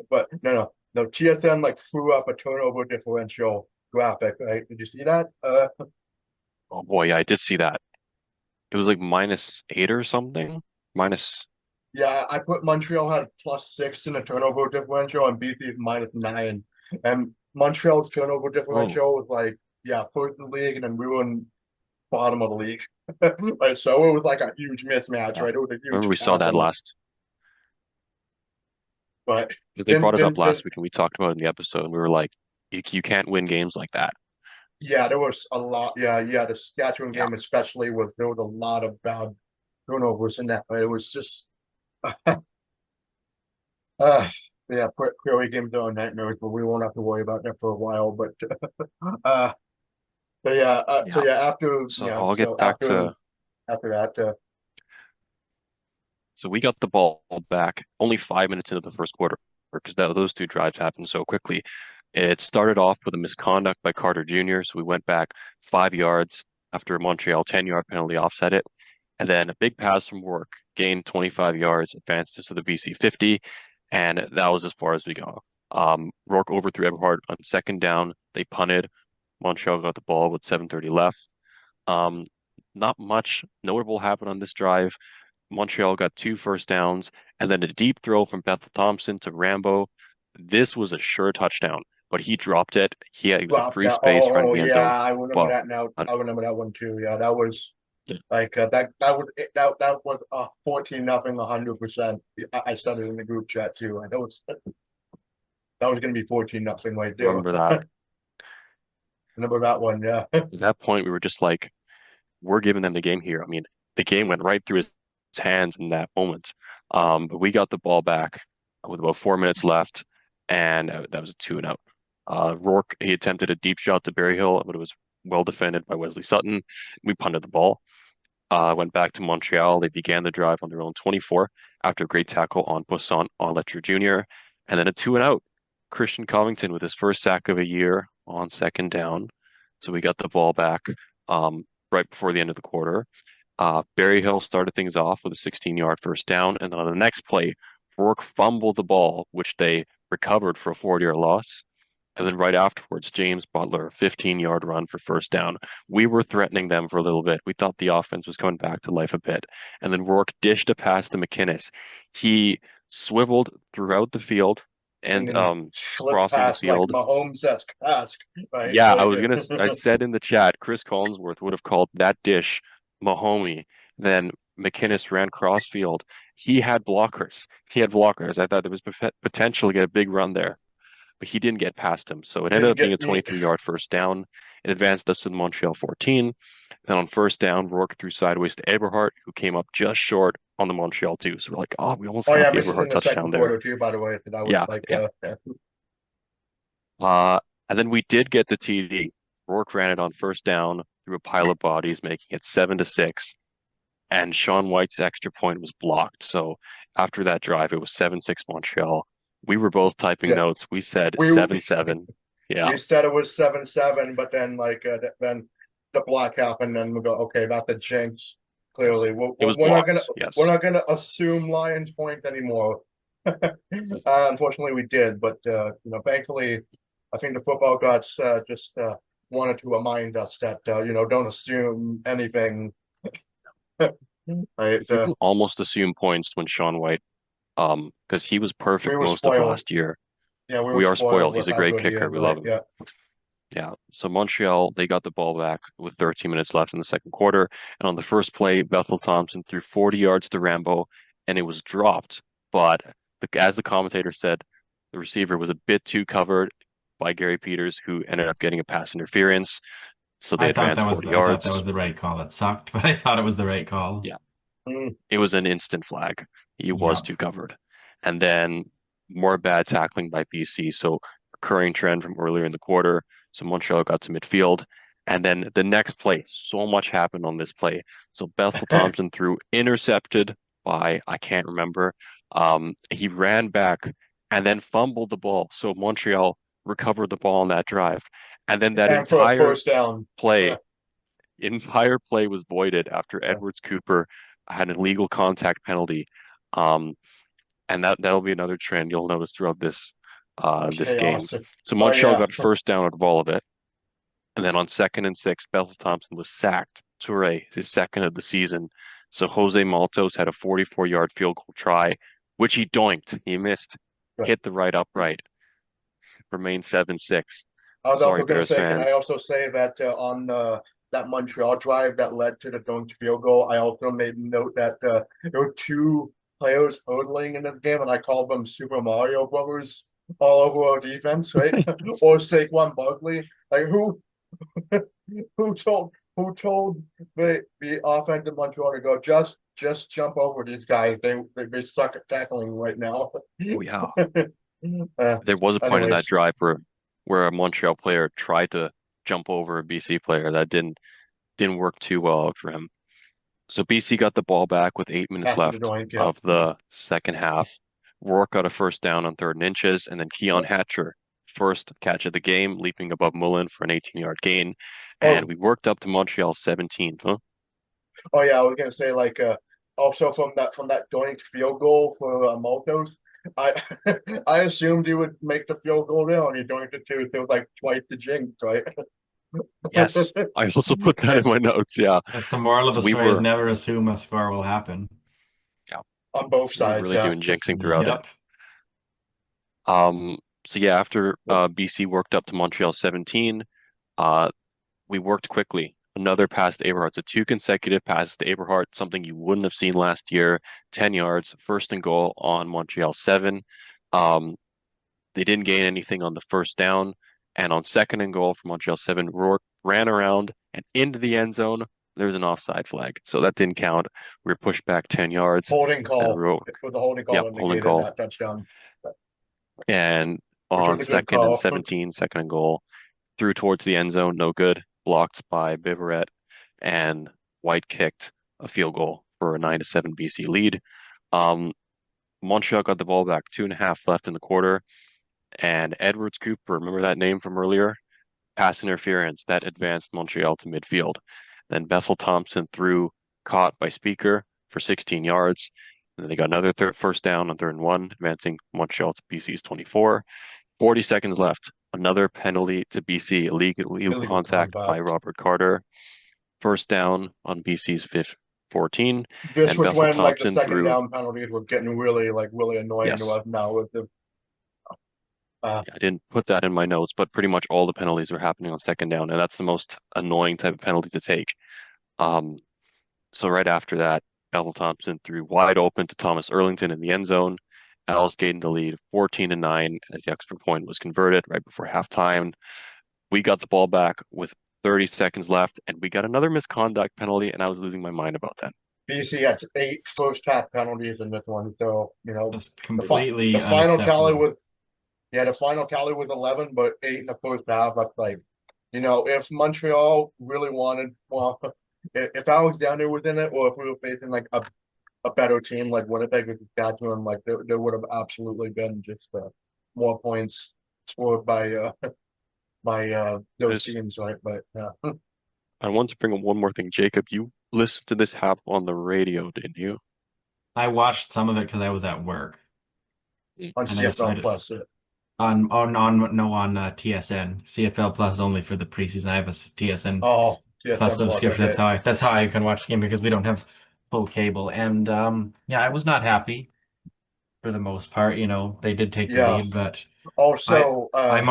But no TSN like threw up a turnover differential graphic, right? Did you see that? oh boy, yeah, I did see that. It was like -8 or something. Minus, Yeah, I put Montreal had +6 in the turnover differential and BC -9. And Montreal's turnover oh, differential was like, yeah, first in the league, and then we were in bottom of the league. Right, so it was like a huge mismatch, yeah. right? It was a Remember huge we saw gap that in the, last but because they then brought it up then then last week and we talked about it in the episode. And we were like, you can't win games like that. yeah, there was a lot. Yeah, the Saskatchewan Yeah, game especially was there was a lot of bad turnovers in that. But it was just uh yeah, Prairie games are nightmares, but we won't have to worry about that for a while. But uh so yeah. yeah, after So yeah, I'll get so back to after that so we got the ball back only 5 minutes into the first quarter because those two drives happened so quickly. It started off with a misconduct by Carter Jr., so we went back 5 yards after a Montreal 10-yard penalty offset it. And then a big pass from Rourke, gained 25 yards, advanced us to the BC 50, and that was as far as we go. Rourke overthrew Eberhard on second down. They punted. Montreal got the ball with 7:30 left. Um, Not much notable happened on this drive. Montreal got two first downs, and then a deep throw from Bethel Thompson to Rambo. This was a sure touchdown, but he dropped it. He was in Dropped free that. space right in Oh the end yeah, zone. I remember But that now. uh, I remember that one too. Yeah, that was like that was 14-0, 100%. I said it in the group chat too. I know that was gonna be 14-0 right there. remember that. Remember that one? Yeah. At that point, we were just like, we're giving them the game here. I mean, the game went right through his hands in that moment. But we got the ball back with about 4 minutes left, and that was a 2-and-out. Rourke, he attempted a deep shot to Berryhill, but it was well defended by Wesley Sutton. We punted the ball. Went back to Montreal. They began the drive on their own 24 after a great tackle on Poisson on Letcher Jr. And then a 2-and-out. Christian Covington with his first sack of a year on second down. So we got the ball back right before the end of the quarter. Berryhill started things off with a 16-yard first down. And then on the next play, Rourke fumbled the ball, which they recovered for a 40-yard loss. And then right afterwards, James Butler, 15-yard run for first down. We were threatening them for a little bit. We thought the offense was coming back to life a bit. And then Rourke dished a pass to McInnes. He swiveled throughout the field And and then slip crossing the past like field. Mahomes-esque pass, right? Yeah, Like, I said in the chat, Chris Collinsworth would have called that dish Mahomey. Then McInnes ran cross field. He had blockers. He had blockers. I thought there was potential to get a big run there, but he didn't get past him. So it ended didn't up being get a me. 23-yard first down. It advanced us to the Montreal 14. Then on first down, Rourke threw sideways to Eberhardt, who came up just short on the Montreal 2. So we're like, oh, we almost Oh got yeah, the this is in Eberhardt the second touchdown there. quarter too, by the way. That was Yeah, like, yeah. Uh, and then we did get the TD. Rourke ran it on first down through a pile of bodies, making it 7-6. And Sean Whyte's extra point was blocked. So after that drive, it was 7-6 Montreal. We were both typing yeah. notes. We said We 7-7. Yeah, we said it was 7-7, but then then the block happened, and we go, okay, that's a jinx. yes. Clearly, It was we're not gonna blocked. we're Yes. not gonna assume Lions point anymore. Unfortunately, we did, but thankfully, I think the football gods just wanted to remind us that don't assume anything. Right? You can almost assume points when Sean Whyte, because he was We perfect were most of spoiled. last year. Yeah, we were We are spoiled spoiled. with He's a how great good he kicker. is. We love Right? him. Yeah. Yeah. So Montreal, they got the ball back with 13 minutes left in the second quarter. And on the first play, Bethel Thompson threw 40 yards to Rambo, and it was dropped. But as the commentator said, the receiver was a bit too covered by Gary Peters, who ended up getting a pass interference. So they advanced 40 I thought that yards. was the right call. It sucked, but I thought it was the right call. Yeah. Mm. It was an instant flag. He was Yep. too covered. And then more bad tackling by BC. So recurring trend from earlier in the quarter. So Montreal got to midfield. And then the next play, so much happened on this play. So Bethel Thompson threw intercepted by, I can't remember. He ran back and then fumbled the ball. So Montreal recovered the ball on that drive. And then that And for a first down. Yeah. entire play was voided after Yeah. Edwards Cooper had an illegal contact penalty. Um, and that'll be another trend you'll notice throughout this game. Chaos. So Oh Montreal yeah. got first down out of all of it. And then on second and six, Bethel Thompson was sacked. Toure, his second of the season. So Jose Maltos had a 44-yard field goal try, which he doinked. He missed, hit the right upright, remained 7-6. I was Sorry, also going to Bears say, can I fans. also say that on that Montreal drive that led to the dunked field goal, I also made note that there were two players hurdling in the game, and I called them Super Mario Brothers all over our defense, right? Or Saquon Barkley. Like who told the offensive Montreal to go just jump over these guys? They suck at tackling right now. Oh yeah. uh, There was a point in that anyways, drive where a Montreal player tried to jump over a BC player that didn't work too well out for him. So BC got the ball back with 8 minutes after the left doink, yeah. of the second half. Rourke got a first down on third and inches, and then Keon Hatcher first catch of the game, leaping above Mullen for an 18-yard gain, and Oh, we worked up to Montreal 17. Huh? oh yeah, I was gonna say like also from that doink field goal for Maltos, I I assumed you would make the field goal there and you doinked it too. So it was like twice the jinx, right? Yes, I also put that in my notes. Yeah, That's the moral of so the story is never assume a score will happen. yeah, On both we were sides, really yeah. doing jinxing throughout it. Yep. So yeah, after BC worked up to Montreal 17, uh, we worked quickly. Another pass to Aberhart. So two consecutive passes to Aberhart, something you wouldn't have seen last year. 10 yards, first and goal on Montreal 7. Um, they didn't gain anything on the first down. And on second and goal for Montreal 7, Rourke ran around and into the end zone. There was an offside flag. So that didn't count. We were pushed back 10 yards. Holding And call. Rourke, It was a holding call yep, that holding negated call. that touchdown, And which was on a good second and call. 17, second and goal, threw towards the end zone, no good, blocked by Biverette, and Whyte kicked a field goal for a 9-7 BC lead. Um, Montreal got the ball back, 2.5 left in the quarter, and Edwards Cooper, remember that name from earlier? Pass interference that advanced Montreal to midfield. Then Bethel Thompson threw, caught by Speaker for 16 yards. And then they got another first down on 3rd and 1, advancing Montreal to BC's 24. 40 seconds left. Another penalty to BC, illegal Illegal contact by contact. Robert Carter. First down on BC's 14, This and was Bethel when like the Thompson second threw. down penalties were getting really annoying to Yes, us now with the I didn't put that in my notes, but pretty much all the penalties were happening on second down, and that's the most annoying type of penalty to take. Um, so right after that, Bethel Thompson threw wide open to Thomas Erlington in the end zone. Alice gained the lead 14-9 as the extra point was converted right before halftime. We got the ball back with 30 seconds left, and we got another misconduct penalty, and I was losing my mind about that. BC had eight first half penalties in this one. So, Just the completely final tally unacceptable. was yeah, the final tally was 11, but eight in the first half. That's like, if Montreal really wanted, well, if Alexander was in it, or if we were facing like a better team like Winnipeg or Saskatchewan, like there would have absolutely been just more points scored by those This, teams, right? But I want to bring up one more thing. Jacob, you listened to this happen on the radio, didn't you? I watched some of it because I was at work, on and I CFL decided Plus, on no on TSN CFL Plus only for the preseason. I have a TSN oh, Plus CFL Plus, subscription. okay, That's how I can watch the game because we don't have full cable. And yeah, I was not happy for the most part. They did take the yeah. lead, but I Also, I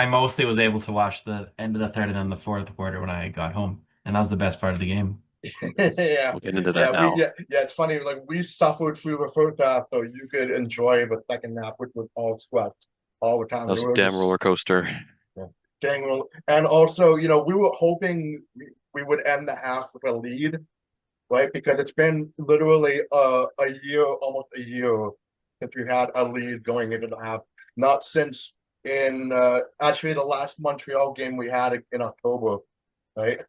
mostly was able to watch the end of the third and then the fourth quarter when I got home, and that was the best part of the game. yeah, We'll get into that yeah, now. yeah. It's funny. Like we suffered through the first half, so you could enjoy the second half, which was all sweat all the time. That We was a were damn just roller coaster. yeah, getting and also, we were hoping we would end the half with a lead, right? Because it's been literally a year, almost a year, since we had a lead going into the half. Not since in actually the last Montreal game we had in October, right?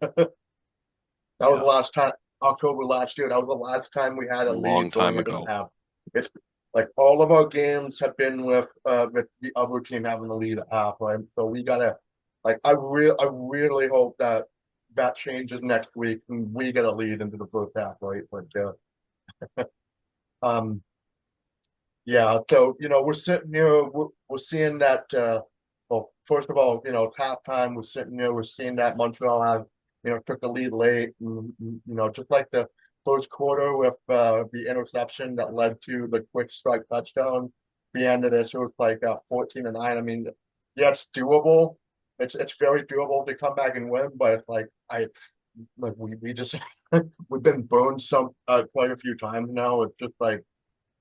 That was the Yeah, last time, October last year. That was the last time we had a a lead long going time into the ago. half. It's like all of our games have been with the other team having the lead at half, right? So we gotta like I really hope that that changes next week and we get a lead into the first half, right? But um yeah, so we're sitting here, we're seeing that well, first of all, it's halftime, we're sitting here, we're seeing that Montreal have, took the lead late, and just like the first quarter with the interception that led to the quick strike touchdown, the end of this, it was like 14-9. I mean, yeah, it's doable. It's very doable to come back and win, but it's like we just we've been burned some quite a few times now. It's just like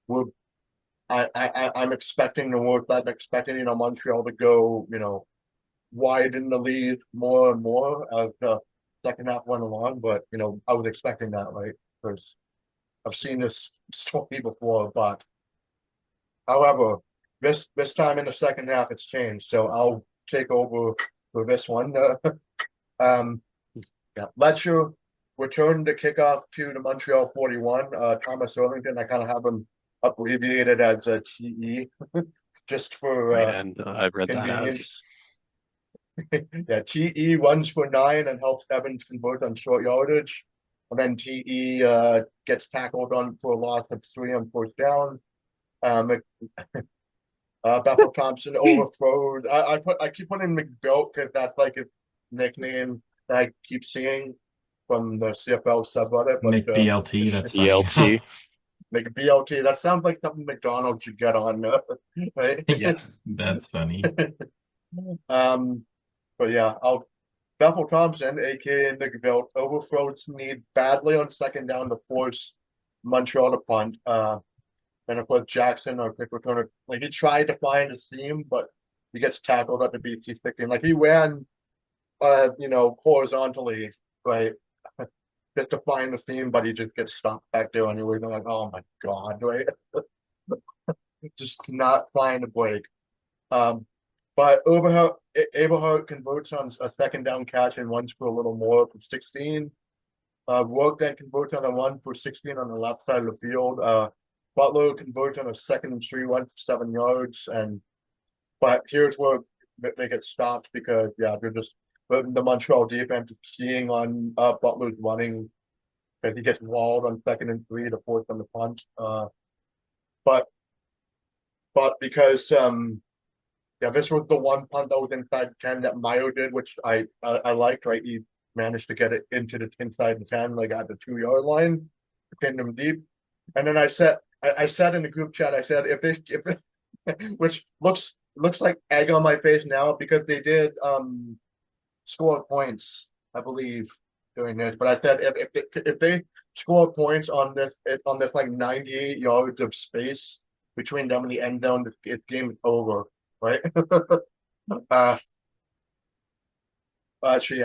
we're I'm expecting the work. I'm expecting, Montreal to go, widen the lead more and more as the second half went along. But, I was expecting that, right? Because I've seen this story before. But however, this time in the second half, it's changed. So I'll take over for this one. Um, yeah, Letcher returned the kickoff to the Montreal 41. Thomas Irvington, I kind of have him abbreviated as a TE. just Right, for and I read that as convenience. Yeah, TE runs for 9 and helps Evans convert on short yardage. And then TE gets tackled on for a loss of 3 on fourth down. Um, Bethel Thompson overthrows. I keep putting McBuilt because that's like his nickname that I keep seeing from the CFL subreddit. But McBLT, that's funny. DLT. McBLT, that sounds like something McDonald's should get on, right? Yes. That's funny. um, but yeah, Bethel Thompson, aka McBuilt, overthrows Snead badly on second down to force Montreal to punt. And of course Jackson or kick returner, like he tried to find a seam, but he gets tackled at the BT 16. Like he ran horizontally, right? Just to find the seam, but he just gets stopped back there and you're like, oh my god, right? Just cannot find a break. But Aberhart converts on a second down catch and runs for a little more for 16. Rourke then converts on a run for 16 on the left side of the field. Butler converts on a 2nd and 3 run for 7 yards. But here's where they get stopped because they're just the Montreal defense is keying on Butler's running because he gets walled on 2nd and 3 to force them to punt. But because this was the one punt that was inside 10 that Mayo did, which I liked, right? He managed to get it into the inside the 10, like at the 2-yard line, pinned him deep. And then I said in the group chat, I said if they which looks like egg on my face now because they did score points, I believe, doing this. But I said if they score points on this like 98 yards of space between them and the end zone, this game is over, right?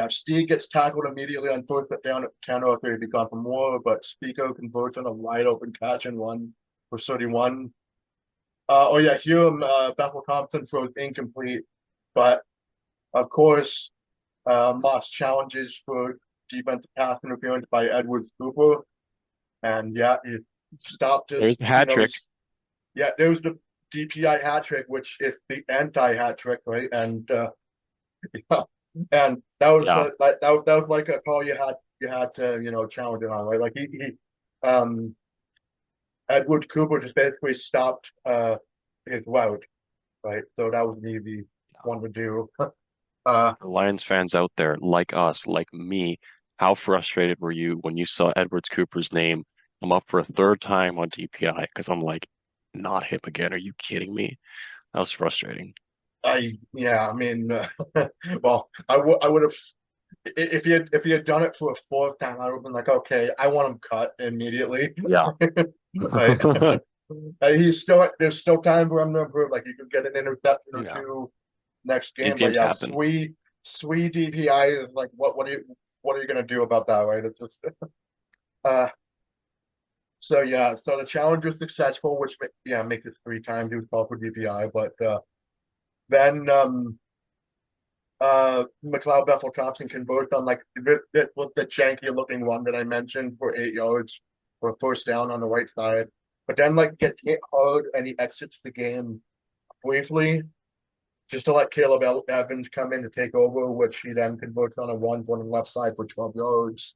Steve gets tackled immediately on fourth down at 10:03 to gone for more, but Spico converts on a wide open catch and one for 31. Hume, Bethel Thompson throws incomplete, but of course, Moss challenges for defensive pass interference by Edwards Cooper, and he stopped There's his, the hat trick. there's the DPI hat trick, which is the anti hat trick, right? And and that was that was like a call you had to challenge it on, right? Like he Edward Cooper just basically stopped his route, right? So that was the easy one to do. Lions fans out there, like us, like me, how frustrated were you when you saw Edwards Cooper's name come up for a third time on DPI? Because I'm like, not him again. Are you kidding me? That was frustrating. I mean, well, I would have if he had done it for a fourth time, I would have been like, okay, I want him cut immediately. Yeah. Right. There's still time for him to improve. Like you could get an interception or Yeah. two next These game, but games happen. Sui DPI is like what are you gonna do about that, right? It's just uh so the challenge was successful, which makes it 3 times he was called for DPI, but then McLeod Bethel Thompson converts on like this was the janky looking one that I mentioned for 8 yards for a first down on the right side, but then like gets hit hard and he exits the game briefly just to let Caleb Evans come in to take over, which he then converts on a one on the left side for 12 yards.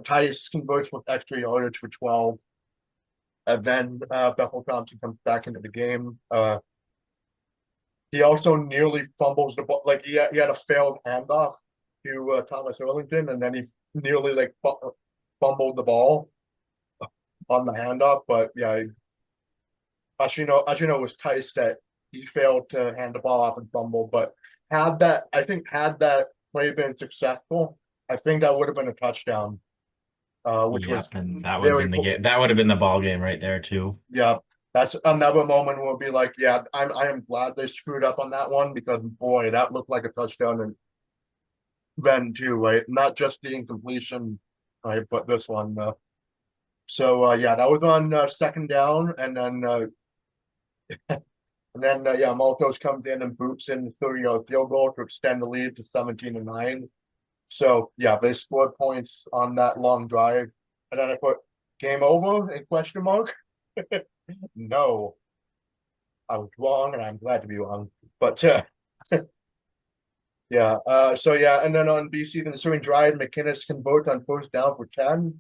Tice converts with extra yardage for 12. And then Bethel Thompson comes back into the game. He also nearly fumbles the ball. Like he had a failed handoff to Thomas Erlington, and then he nearly like fumbled the ball on the handoff. But Ashino was Tice that he failed to hand the ball off and fumble. But had that play been successful, I think that would have been a touchdown. Which was And that would have very been the cool. game. That would have been the ball game right there too. Yeah, that's another moment where we'll be like, I am glad they screwed up on that one because boy, that looked like a touchdown and then too, right? Not just the incompletion, right, but this one. That was on second down, and then Maltos comes in and boots in the 30-yard field goal to extend the lead to 17-9. So they scored points on that long drive, and then I put game over in question mark. No. I was wrong, and I'm glad to be wrong. But yeah, so yeah, and then on BC, the ensuing drive, McInnes converts on first down for 10,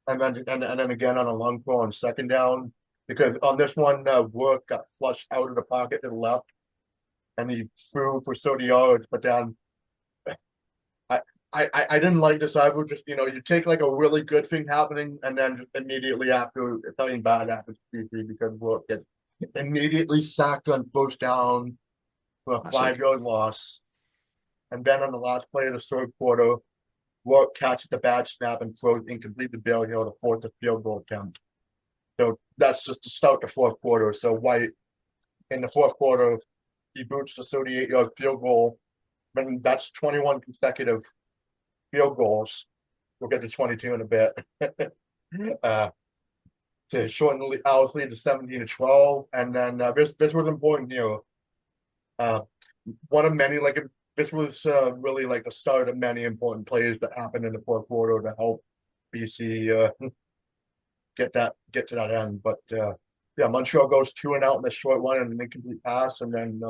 and then again on a long throw on second down, because on this one, Work got flushed out of the pocket to the left, and he threw for 30 yards, but then I, I didn't like this. I would just, you take like a really good thing happening, and then just immediately after something bad happens to BC because Work gets immediately sacked on first down for a Classic. 5-yard loss. And then on the last play of the third quarter, Work catches the bad snap and throws incomplete to Bill Hill to force a field goal attempt. So that's just to start the fourth quarter. So Whyte in the fourth quarter, he boots the 38-yard field goal. And that's 21 consecutive field goals. We'll get to 22 in a bit. To shorten the Owls lead to 17-12. And then this was important here. One of many, like, this was really like the start of many important plays that happened in the fourth quarter to help BC get to that end. But yeah, Montreal goes 2-and-out in the short one and an incomplete pass, and then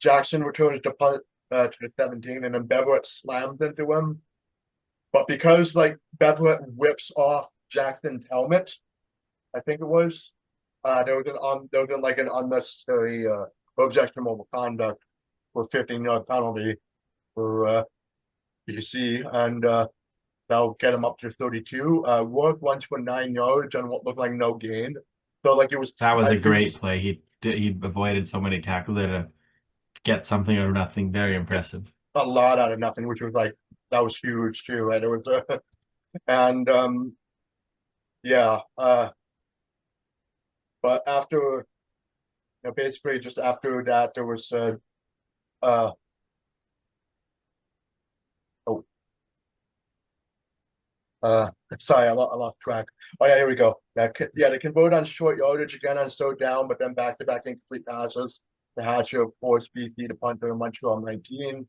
Jackson returns to punt to the 17, and then Beverett slams into him. But because like Beverett whips off Jackson's helmet, I think it was, there was like an unnecessary objectionable conduct for 15-yard penalty for BC, and that'll get him up to 32. Work once for 9 yards on what looked like no gain. So like it was That was a great play. He avoided so many tackles there to get something out of nothing. Very impressive. a lot out of nothing, which was like that was huge too. Right? It was and yeah, but after basically just after that there was uh oh sorry, I lost track. Oh yeah, here we go. Yeah, they convert on short yardage again on so down, but then back-to-back incomplete passes. The Hatcher forced BC to punt to Montreal 19.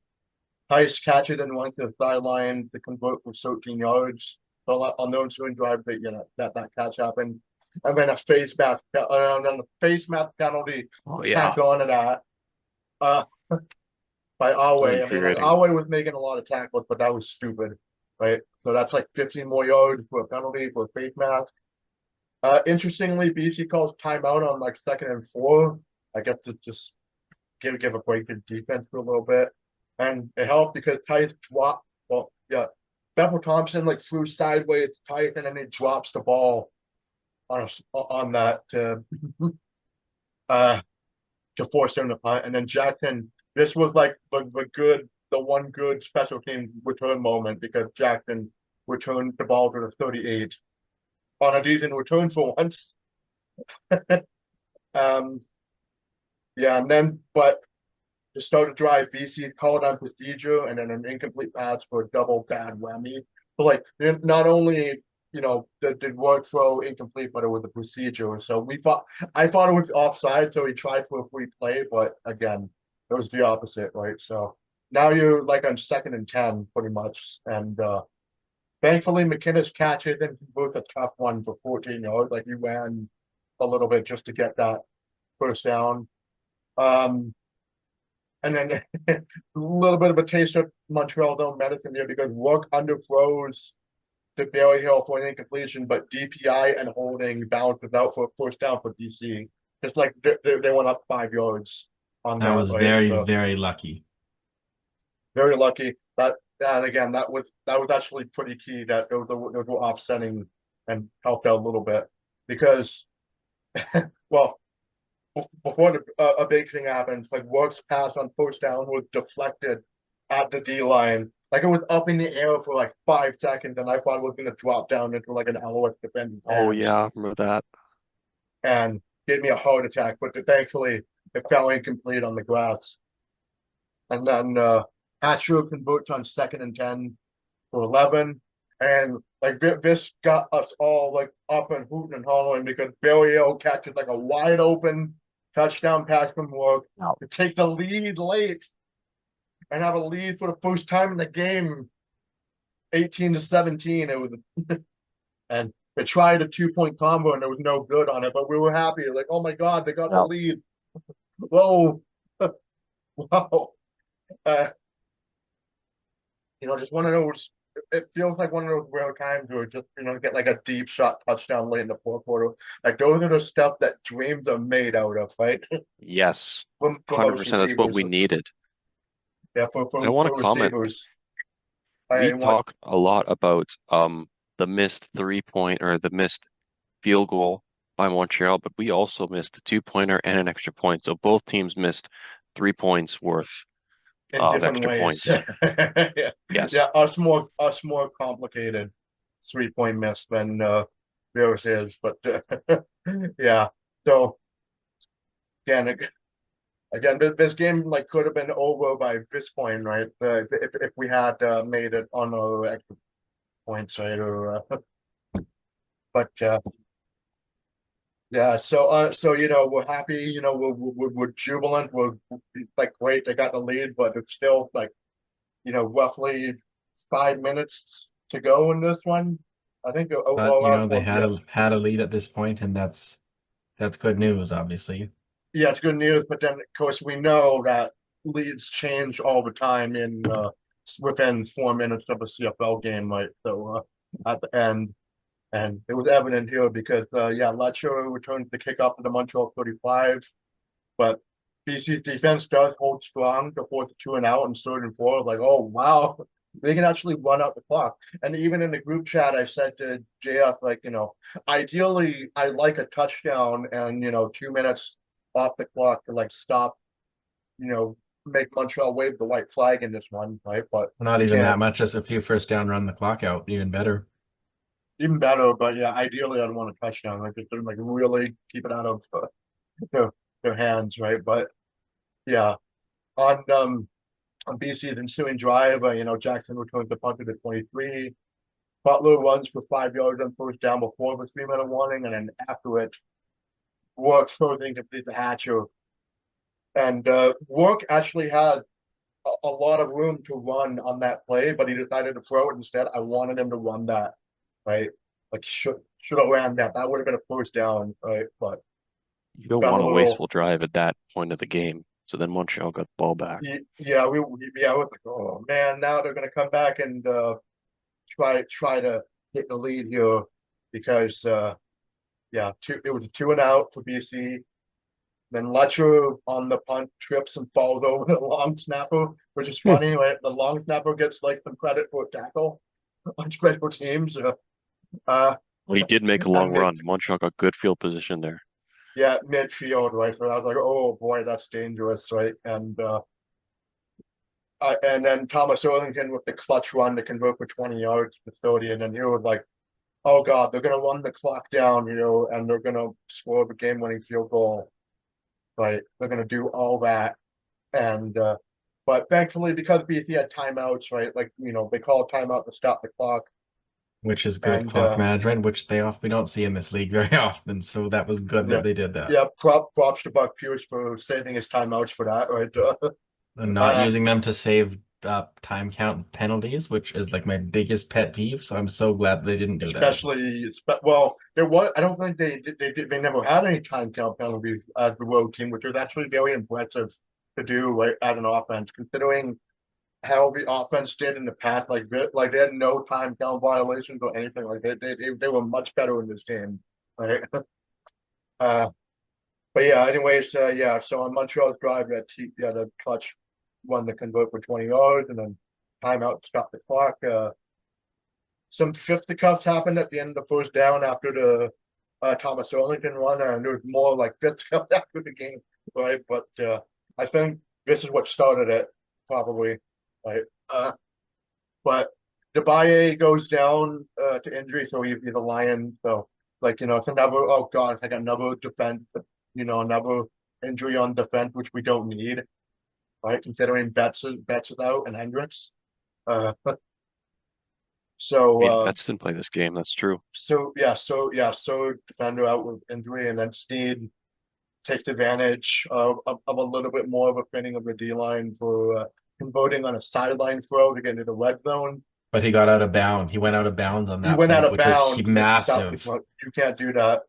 Tice catcher then went to the sideline to convert for 13 yards. So on the ensuing drive, that catch happened. And then a face mask penalty Oh yeah, tacked on to that. Uh, by so Alouette. I mean, like infuriating. Alouette was making a lot of tackles, but that was stupid, right? So that's like 15 more yards for a penalty for a face mask. Interestingly, BC calls timeout on like 2nd and 4. I guess to just give a break to defense for a little bit, and it helped because Tice dropped. Well, yeah, Bethel Thompson like threw sideways to Tice, and then he drops the ball on that uh to force him to punt, and then Jackson. This was like the one good special team return moment because Jackson returned the ball to the 38 on a decent return for once. Yeah, and then but to start a drive, BC called on procedure and then an incomplete pass for a double bad whammy. So like not only did work throw incomplete, but it was a procedure. So I thought it was offside, so he tried for a free play, but again, it was the opposite, right? So now you're like on 2nd and 10 pretty much. And thankfully McInnes catches and both a tough one for 14 yards. Like he ran a little bit just to get that first down. And then a little bit of a taste of Montreal zone medicine here because Rook underthrows to Bailey Hill for an incompletion, but DPI and holding balances out for a first down for DC. Just like they went up 5 yards on That that, was right? very, So very lucky. very lucky. And again, that was actually pretty key that those were offsetting and helped out a little bit because, well, before a big thing happens, like Work's pass on first down was deflected at the D line. Like it was up in the air for like 5 seconds, and I thought it was going to drop down into like an Alouette defender's Oh hands yeah, remember that? and gave me a heart attack. But thankfully, it fell incomplete on the grass. And then Hatcher converts on 2nd and 10 for 11. And like this got us all like up and hooting and hollering because Barrio catches like a wide open touchdown pass from Work to take the lead late and have a lead for the first time in the game, 18-17. It was, and they tried a 2-point combo and there was no good on it, but we were happy. Like, oh my God, they got the Yeah. lead. Whoa. Wow. Uh, just one of those. It feels like one of those rare times where just get like a deep shot touchdown late in the fourth quarter. Like those are the stuff that dreams are made out of, right? Yes, For most 100%. That's what receivers, we needed. yeah, I want to for comment. receivers. We I want talked a lot about the missed 3-point or the missed field goal by Montreal, but we also missed a 2-pointer and an extra point. So both teams missed 3 points worth in of different extra ways. points. Yeah, yeah. Yes. Us more complicated 3-point miss than theirs is, but yeah. So again, this game like could have been over by this point, right? If we had made it on our extra points, right? Or but yeah. So we're happy. We're jubilant. We're like great. They got the lead, but it's still like roughly 5 minutes to go in this one. I think But around they four. Yeah, had a lead at this point, and that's good news, obviously. yeah, it's good news. But then, of course, we know that leads change all the time in within 4 minutes of a CFL game, right? So at the end, and it was evident here because yeah, Letcher returned the kick off to the Montreal 35, but BC's defense does hold strong to force 2-and-out and 3rd and 4. Like, oh wow, they can actually run out the clock. And even in the group chat, I said to JF, like, ideally, I like a touchdown and 2 minutes off the clock to like stop, you know, make Montreal wave the white flag in this one, right? But Not we even that can't. much, just a few first down, run the clock out, even better. Even better, but yeah, ideally, I'd want a touchdown, like just to like really keep it out of their, their hands, right? But yeah, on BC's ensuing drive, Jackson returns the punt to the 23. Butler runs for 5 yards on first down before the 3-minute warning, and then after it, Work throws incomplete to Hatcher. And Work actually had a lot of room to run on that play, but he decided to throw it instead. I wanted him to run that, right? Like should have ran that. That would have been a first down, right? But You don't got want a a little. wasteful drive at that point of the game. So then Montreal got the ball back. Yeah, I was like, oh man, now they're gonna come back and try to get the lead here because yeah, it was a 2-and-out for BC. Then Letcher on the punt trips and falls over the long snapper, which is funny. Right? The long snapper gets like some credit for a tackle on special teams. Well, he did make a At long mid, run. Montreal got good field position there. yeah, midfield, right? So I was like, oh boy, that's dangerous, right? And then Thomas Erlington with the clutch run to convert for 20 yards to 30, and then you were like, oh god, they're gonna run the clock down, and they're gonna score the game-winning field goal, right? They're gonna do all that, and but thankfully because BC had timeouts, right? Like they call a timeout to stop the clock, Which is good and clock management, which we don't see in this league very often. So that was good yeah, that they did that. yeah. Props to Buck Pierce for saving his timeouts for that, right? And not Uh, using them to save time count penalties, which is like my biggest pet peeve. So I'm so glad they didn't do that. well, there was. I don't think they never had any time count penalties as the road team, which was actually very impressive to do right, as an offense, considering how the offense did in the past. Like they had no time count violations or anything. Like they were much better in this game, right? Uh, but yeah. Anyways, yeah. So on Montreal's drive, the clutch won the convert for 20 yards, and then timeout to stop the clock. Some fisticuffs happened at the end of the first down after the Thomas Erlington run, and there was more like fisticuffs after the game, right? But I think this is what started it, probably, right? But Debaye goes down to injury, so he's a Lion. So like it's another. Oh god, it's like another defense. Another injury on defense, which we don't need, right? Considering Betts is out and Hendricks. Uh, I so mean, uh, Betts didn't play this game. That's true. so defender out with injury, and then Sneed takes advantage of a little bit more of a thinning of the D line for converting on a sideline throw to get into the red zone. but he got out of bounds. He went out of bounds on He that went play, out of which was bounds and stopped the massive. clock. You can't do that.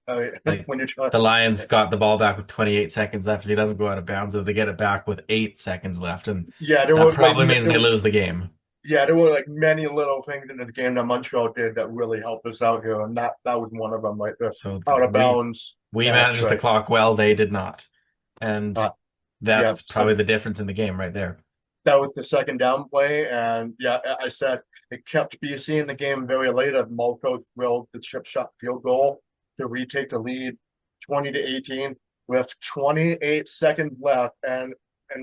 Like When you're trying. the Lions got the ball back with 28 seconds left, and he doesn't go out of bounds, so they get it back with 8 seconds left, and Yeah, there that were like probably means there they were, lose the game. yeah, there were like many little things in the game that Montreal did that really helped us out here, and that was one of them, like the So out of we bounds we catch, managed the right? clock well, they did not, and Uh, yeah, that's so probably the difference in the game right there. that was the second down play, and yeah, I said it kept BC in the game very late. As Malco drilled the chip shot field goal to retake the lead, 20-18, with 28 seconds left, and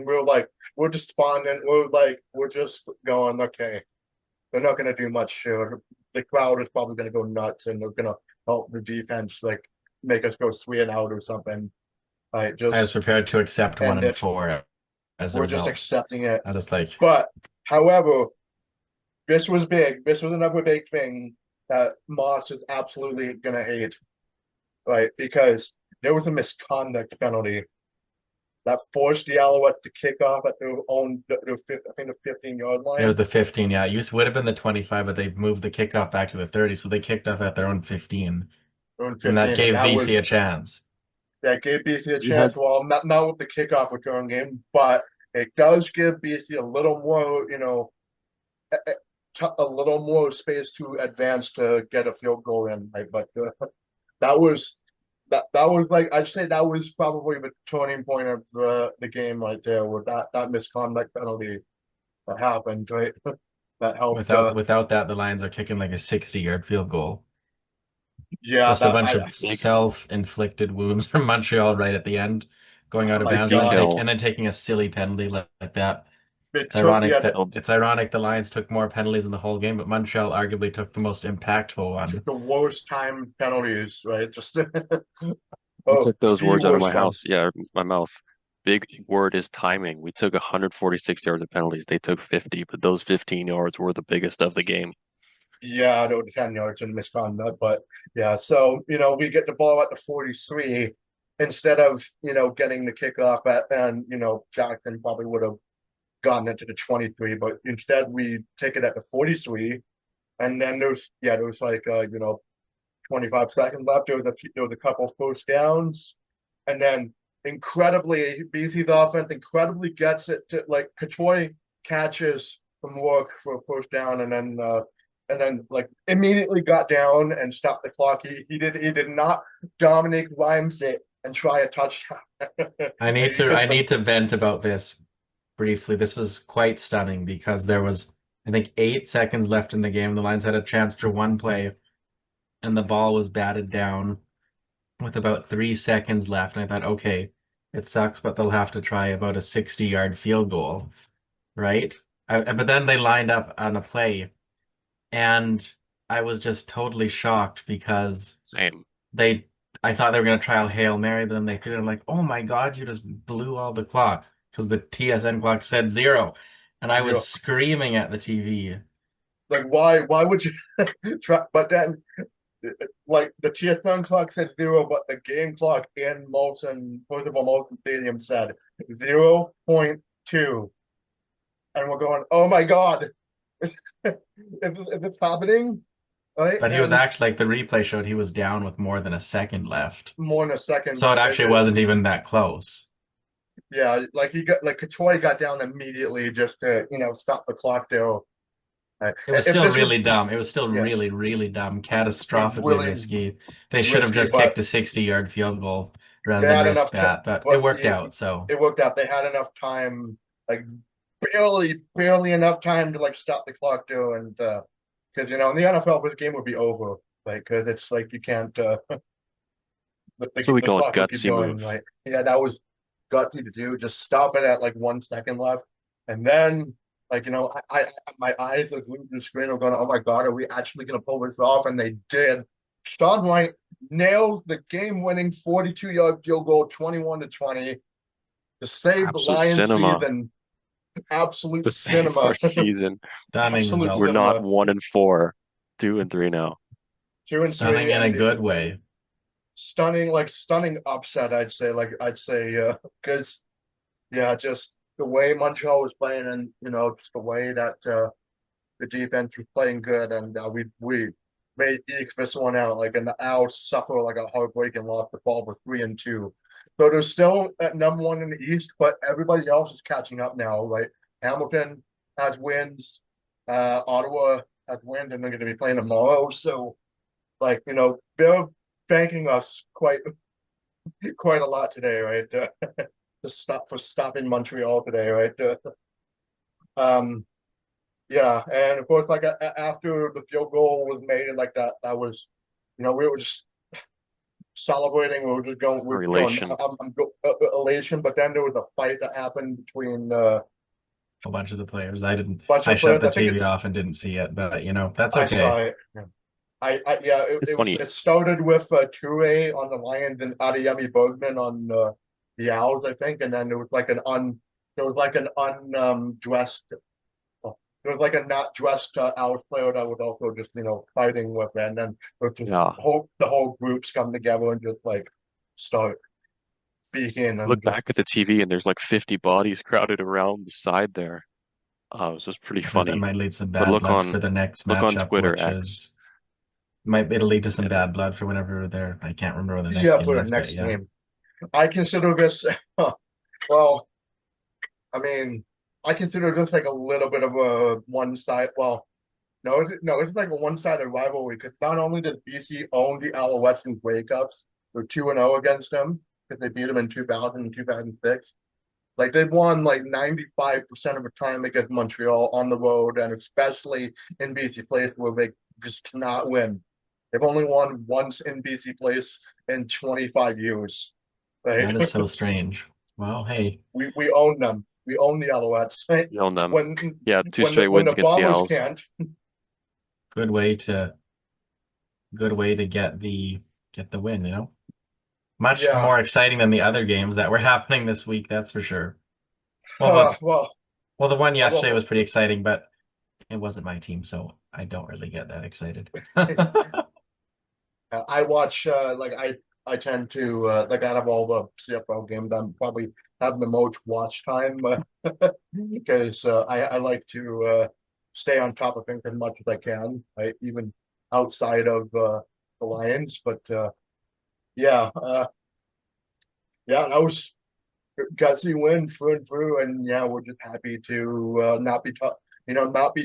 we're like we're despondent. We're just going okay. They're not going to do much here. The crowd is probably going to go nuts, and they're going to help the defense like make us go 3-and-out or something. I I was just prepared to accept one end and it. four as a We're just result. accepting it. I was just like, But however, this was big. This was another big thing that Moss is absolutely going to hate, right? Because there was a misconduct penalty that forced the Alouettes to kick off at their own, I think the 15-yard it was line. the 15. Yeah, it would have been the 25, but they moved the kickoff back to the 30, so they kicked off at their own 15, Own and that 15, and gave BC a chance. that gave BC a We chance. had Well, not with the kickoff return game, but it does give BC a little more, a little more space to advance to get a field goal in. Right? But that was that was like I'd say that was probably the turning point of the game right there, where that misconduct penalty that happened, right? That helped. Without that, the Lions are kicking like a 60-yard field goal. Yeah, Just a that bunch I of big self-inflicted wounds from Montreal right at the end, going out oh of my bounds and God, detail. then taking a silly penalty like that. it It's took ironic yeah that it's ironic the Lions took more penalties in the whole game, but Montreal arguably took the most impactful one. the worst time penalties, right? Just You oh, took those the words out of my worst one. house. Yeah, my mouth. Big word is timing. We took 146 yards of penalties. They took 50, but those 15 yards were the biggest of the game. Yeah, there were 10 yards in misconduct, but yeah, so we get the ball at the 43 instead of getting the kickoff at, and Jackson probably would have gotten it to the 23, but instead we take it at the 43, and then there was like 25 seconds left. There was a couple first downs, and then incredibly BC's offense incredibly gets it to like Katoy catches from work for a first down, and then like immediately got down and stopped the clock. He did not Dominic Rhymes it and try a touchdown. He I just like need to vent about this briefly. This was quite stunning because there was, I think, 8 seconds left in the game. The Lions had a chance for one play, and the ball was batted down with about 3 seconds left. And I thought, okay, it sucks, but they'll have to try about a 60-yard field goal, right? But then they lined up on a play, and I was just totally shocked because Same. they I thought they were gonna try a Hail Mary, but then they threw it. I'm like, oh my God, you just blew all the clock because the TSN clock said zero. And I was zero. screaming at the TV. Like why would you try? But then like the TSN clock said zero, but the game clock in Portable Molson Stadium said 0.2, and we're going, oh my God, is this happening? Right, But he was and actually like the replay showed he was down with more than a second left. more in a second, So it but actually wasn't even that close. yeah, like he got like Katoy got down immediately just to stop the clock there. It was If still this was really dumb. It was still yeah, really, really dumb, it catastrophically really risky. They should have risky, just but kicked a 60-yard field goal rather they than had risk enough time. that. But it But worked out. So it worked out. They had enough time, like barely enough time to like stop the clock too, and because in the NFL, this game would be over. Like, because it's like you can't. So we The call it clock would keep gutsy going. move. Like, yeah, that was gutsy to do. Just stop it at like 1 second left, and then like my eyes are glued to the screen. I'm going, oh my God, are we actually going to pull this off? And they did. Sean Whyte nailed the game-winning 42-yard field goal, 21-20, to save the Absolute Lions cinema. season. Absolute The same for cinema. our season. stunning Absolute We're result. not cinema. 1-4, 2-3 now. 2-3, Stunning in a and good way. stunning upset. I'd say because yeah, just the way Montreal was playing, and just the way that the defense was playing good, and we made eke this one out. Like, and the Owls suffer like a heartbreaking loss to fall for 3-2. So they're still at #1 in the East, but everybody else is catching up now. Right, Hamilton has wins, Ottawa has wins, and they're going to be playing tomorrow. So, like, they're thanking us quite a lot today, right? To stopping Montreal today, right? Um, yeah, and of course, like after the field goal was made, and like that was, we were just celebrating. We were just going, Relation. elation. But then there was a fight that happened between A bunch of the players. bunch I of shut players. the I think TV it's off and didn't see it, but that's I okay. saw it. Yeah, It's it was funny. it started with Toure on the Lions and Adeyemi Bergman on the Owls, I think, and then there was like an undressed there was like a not dressed Owls player that was also just fighting with it, and then it was just Yeah. the whole groups come together and just like start speaking and Look just back at the TV and there's like 50 bodies crowded around the side there. It was just pretty That funny. might lead some But bad blood for the next look on matchup, Twitter which X. is might it'll lead to some It'll bad blood for whenever they're I can't remember when the next yeah game for the is, but next yeah. game. I consider this well, I mean, I consider this like a little bit of a one side. Well, no, it's like a one-sided rivalry because not only does BC own the Alouettes in Grey Cups, they're 2-0 against them because they beat them in 2000 and 2006. Like they've won like 95% of the time against Montreal on the road, and especially in BC Place where they just cannot win. They've only won once in BC Place in 25 years. Right? That is so strange. Well, hey, We own them. We own the Alouettes. Right? yell them. When Yeah, two when the, straight when wins the against the Bombers Owls. can't, good way to get the win, Much yeah. more exciting than the other games that were happening this week, that's for sure. Well, the Well, well, the one yesterday was well, pretty exciting, but it wasn't my team, so I don't really get that excited. I watch I tend to like out of all the CFL games, I'm probably having the most watch time because I like to stay on top of things as much as I can, right? Even outside of the Lions. But yeah, yeah, that was gutsy win through and through, and yeah, we're just happy to not be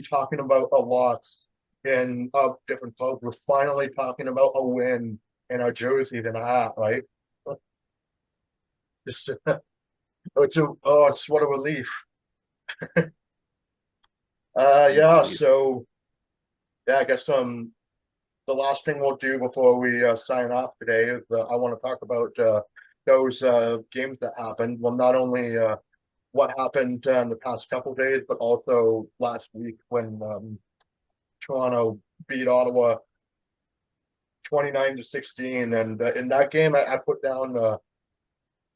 talking about a loss in different clubs. We're finally talking about a win in our jerseys and a hat, right? Just it's what a relief. Yeah, Indeed. so yeah, I guess the last thing we'll do before we sign off today is I want to talk about those games that happened. Well, not only what happened in the past couple of days, but also last week when Toronto beat Ottawa 29-16. And in that game, I put down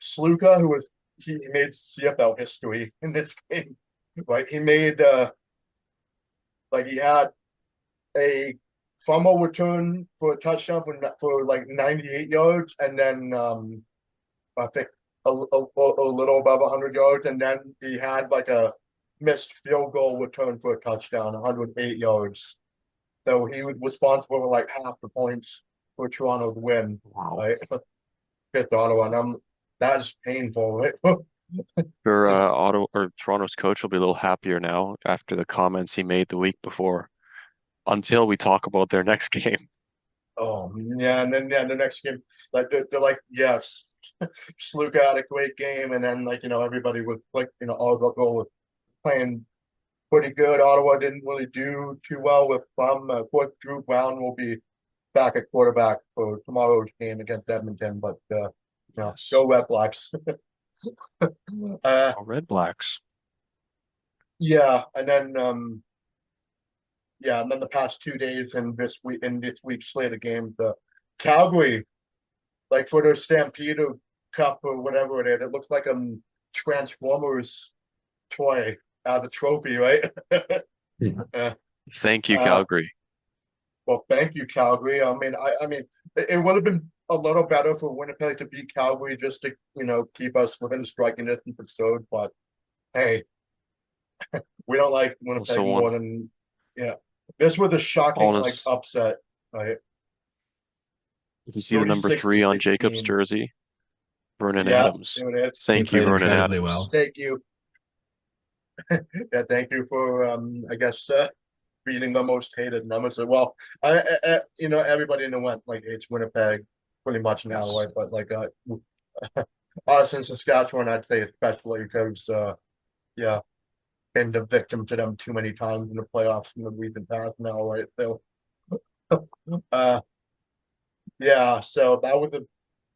Sluka, he made CFL history in this game. Right, he made like he had a fumble return for a touchdown for like 98 yards, and then I think a little above 100 yards, and then he had like a missed field goal return for a touchdown, 108 yards. So he was responsible for like half the points for Toronto's win, Wow. right? Against Ottawa, and that is painful, right? Sure, Toronto's coach will be a little happier now after the comments he made the week before. Until we talk about their next game. Oh yeah, and then yeah, the next game, like they're like, yes, Sluka had a great game, and then like everybody was like Ottawa was playing pretty good. Ottawa didn't really do too well with them. Of course, Drew Brown will be back at quarterback for tomorrow's game against Edmonton, but Yes. go Red Blacks. uh, Oh, Red Blacks. yeah, and then the past 2 days and this week's slate of games, Calgary, like for their Stampede Cup or whatever it is, it looks like a Transformers toy, the trophy, right? uh, Thank you, uh, Calgary. well, thank you, Calgary. I mean, it would have been a little better for Winnipeg to beat Calgary just to keep us within striking distance of Sword, but hey, we don't like Winnipeg Also more one than Yeah, this was a shocking All like his, upset. Right, did you see the number 36 to 3 on Jacob's 16. jersey? Vernon Yeah, Adams. doing it. He Thank you, played Vernon incredibly Adams. well. Thank you. Yeah, thank you for I guess beating the most hated numbers. Well, everybody in the West like hates Winnipeg pretty much now, Yes. right? But like us in Saskatchewan, I'd say especially because yeah, been the victim to them too many times in the playoffs in the recent past now, right? So uh yeah, so that was a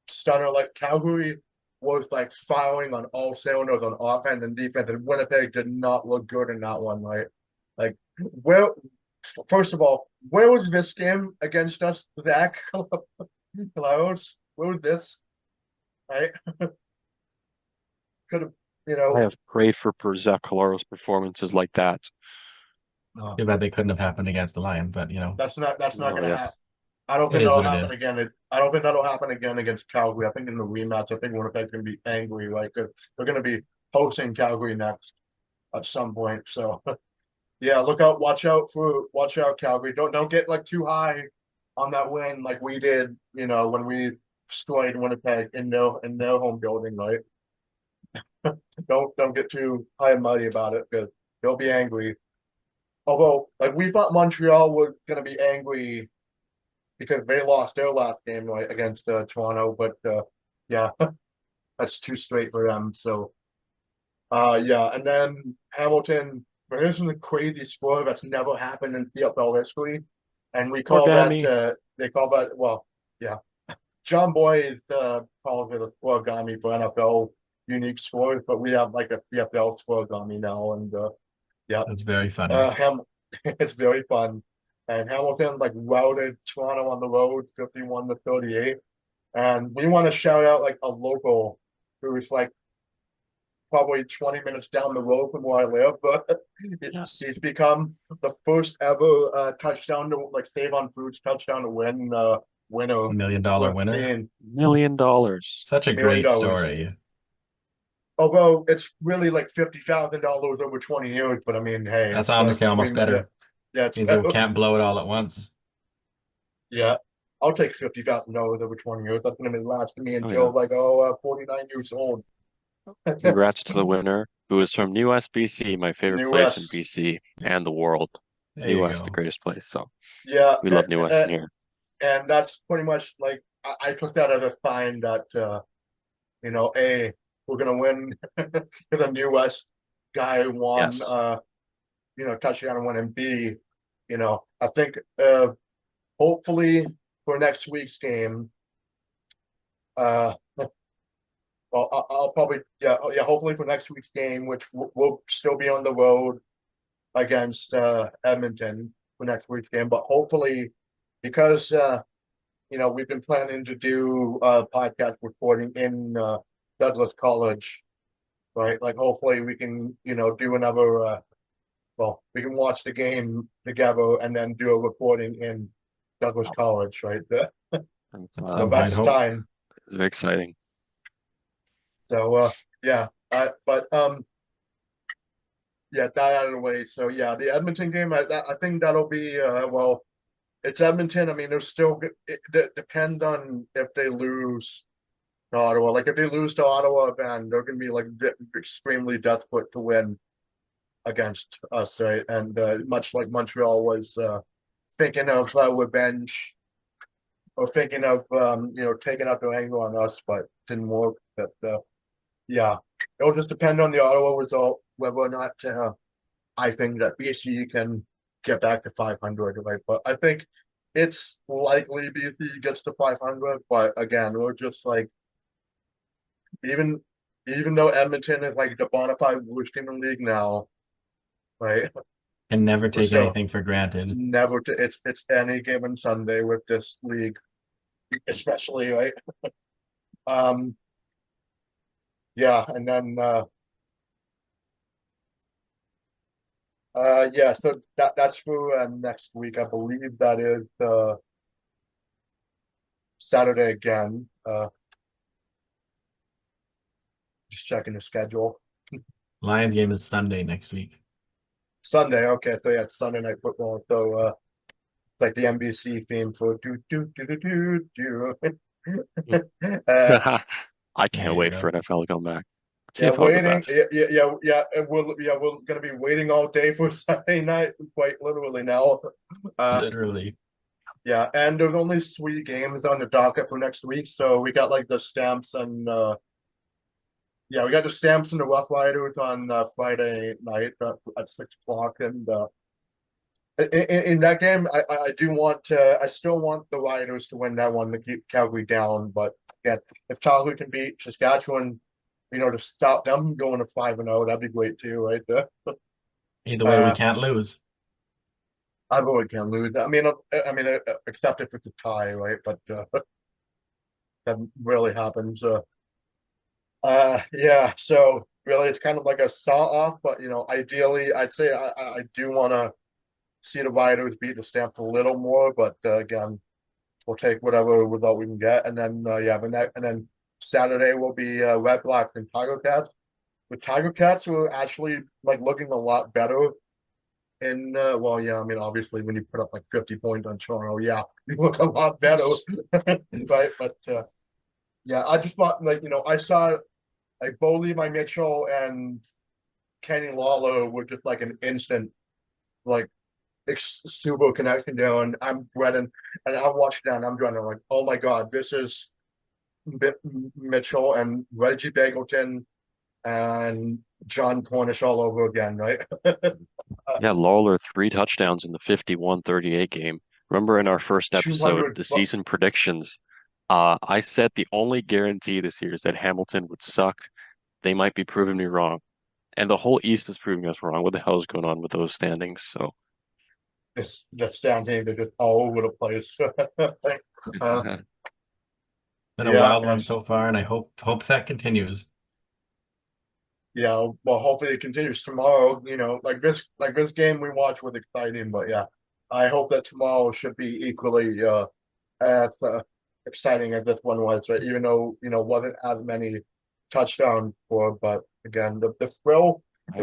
stunner. Like Calgary was like firing on all cylinders on offense and defense, and Winnipeg did not look good in that one, right? Like where first of all, where was this game against us, Zach? Clouds? Where was this? Right? Could have, you I know, have prayed for Zach Colaro's performances like that. Too bad they couldn't have happened against the Lions, but that's not Oh, gonna yes. happen. I don't it think is that'll what it happen is. again. I don't think that'll happen again against Calgary. I think in the rematch, I think Winnipeg's gonna be angry. Like they're gonna be hosting Calgary next at some point. So yeah, look out, watch out, Calgary. Don't get like too high on that win like we did, when we destroyed Winnipeg in their home building, right? Don't get too high and mighty about it because they'll be angry. Although, like we thought Montreal was gonna be angry because they lost their last game right against Toronto, but yeah, that's too straight for them. So yeah, and then Hamilton. But here's something crazy score that's never happened in CFL history, and we call that Origami. they call that yeah. John Boyd calls it a scoregami for NFL unique scores, but we have like a CFL scoregami now, and yeah, That's very funny. Ham it's very fun. And Hamilton like routed Toronto on the road 51-38. And we want to shout out like a local who's like probably 20 minutes down the road from where I live, but Yes. he's become the first ever touchdown to like save on Foods touchdown to win winner $1 million with winner. being $1 million. Such a million great dollars. story. Although it's really like $50,000 over 20 years, but I mean, hey, That's it's like honestly almost yeah, better. yeah, it's Means it can't blow it all at once. yeah. I'll take $50,000 over 20 years. That's gonna be last to me Oh, yeah. until like 49 years old. Congrats to the winner, who is from New West, BC, my favorite New place in West, BC and the world. There New you West, the go. greatest place. So yeah, we love New West in here. and that's pretty much like I took that as a sign that a we're gonna win because the New West guy won Yes. touchdown one, and B, I think hopefully for next week's game, uh well I'll probably hopefully for next week's game, which we'll still be on the road against Edmonton for next week's game, but hopefully because we've been planning to do podcast recording in Douglas College, right? Like hopefully we can, do another we can watch the game together and then do a recording in Douglas College, right? That's the So wide that's hope. time. It's very exciting. So yeah. But yeah, that out of the way. So yeah, the Edmonton game, I think that'll be it's Edmonton. I mean, there's still it depends on if they lose to Ottawa. Like if they lose to Ottawa, then they're going to be like extremely desperate to win against us, right? And much like Montreal was thinking of revenge or thinking of taking out their anger on us, but didn't work. But yeah, it'll just depend on the Ottawa result whether or not I think that BC can get back to 500, right? But I think it's likely BC gets to 500. But again, we're just like even even though Edmonton is like the bona fide worst team in the league now, right? And never We're take still anything for granted. never to it's any given Sunday with this league, especially, right? Um, yeah, and then yeah, so that's for next week. I believe that is Saturday again. Just checking the schedule. Lions game is Sunday next week. Sunday. Okay, so yeah, it's Sunday night football. So it's like the NBC theme for do do do do do do. I There can't you wait go. for NFL to come back. Yeah, CFL is the waiting. best. Yeah. And we're gonna be waiting all day for Sunday night, quite literally now. Uh, Literally. yeah, and there's only 3 games on the docket for next week, so we got like the Stamps and yeah, we got the Stamps and the Rough Riders on Friday night at 6 o'clock, and in that game, I do want I still want the Riders to win that one to keep Calgary down, but again, if Calgary can beat Saskatchewan, to stop them going to 5-0, that'd be great too, right? Either way, we Uh, can't lose. I really can't lose. Except if it's a tie, right? But that rarely happens. Yeah. So really, it's kind of like a saw off, but ideally, I'd say I do want to see the Riders beat the Stamps a little more, but again, we'll take whatever result we can get, and then yeah, and then Saturday will be Red Blacks and Tiger Cats. The Tiger Cats were actually like looking a lot better. And well, yeah, I mean, obviously, when you put up like 50 points on Toronto, yeah, you look a lot better, right? But yeah, I just thought like I saw like Bowley, my Mitchell, and Kenny Lawler were just like an instant like super connection there, and I'm dreading, and I watched that, and I'm dreading like, oh my god, this is Mitchell and Reggie Begelton and John Cornish all over again, right? Yeah, Lawler 3 touchdowns in the 51-38 game. Remember in our first episode, 200. the season predictions, I said the only guarantee this year is that Hamilton would suck. They might be proving me wrong. And the whole East is proving us wrong. What the hell is going on with those standings? So, This that's down here. They're just all over the place. uh, Been a yeah, wild one so far, and I hope that continues. yeah. Well, hopefully it continues tomorrow. Like this game we watched was exciting, but yeah, I hope that tomorrow should be equally as exciting as this one was. Right? Even though wasn't as many touchdowns for, but again, I the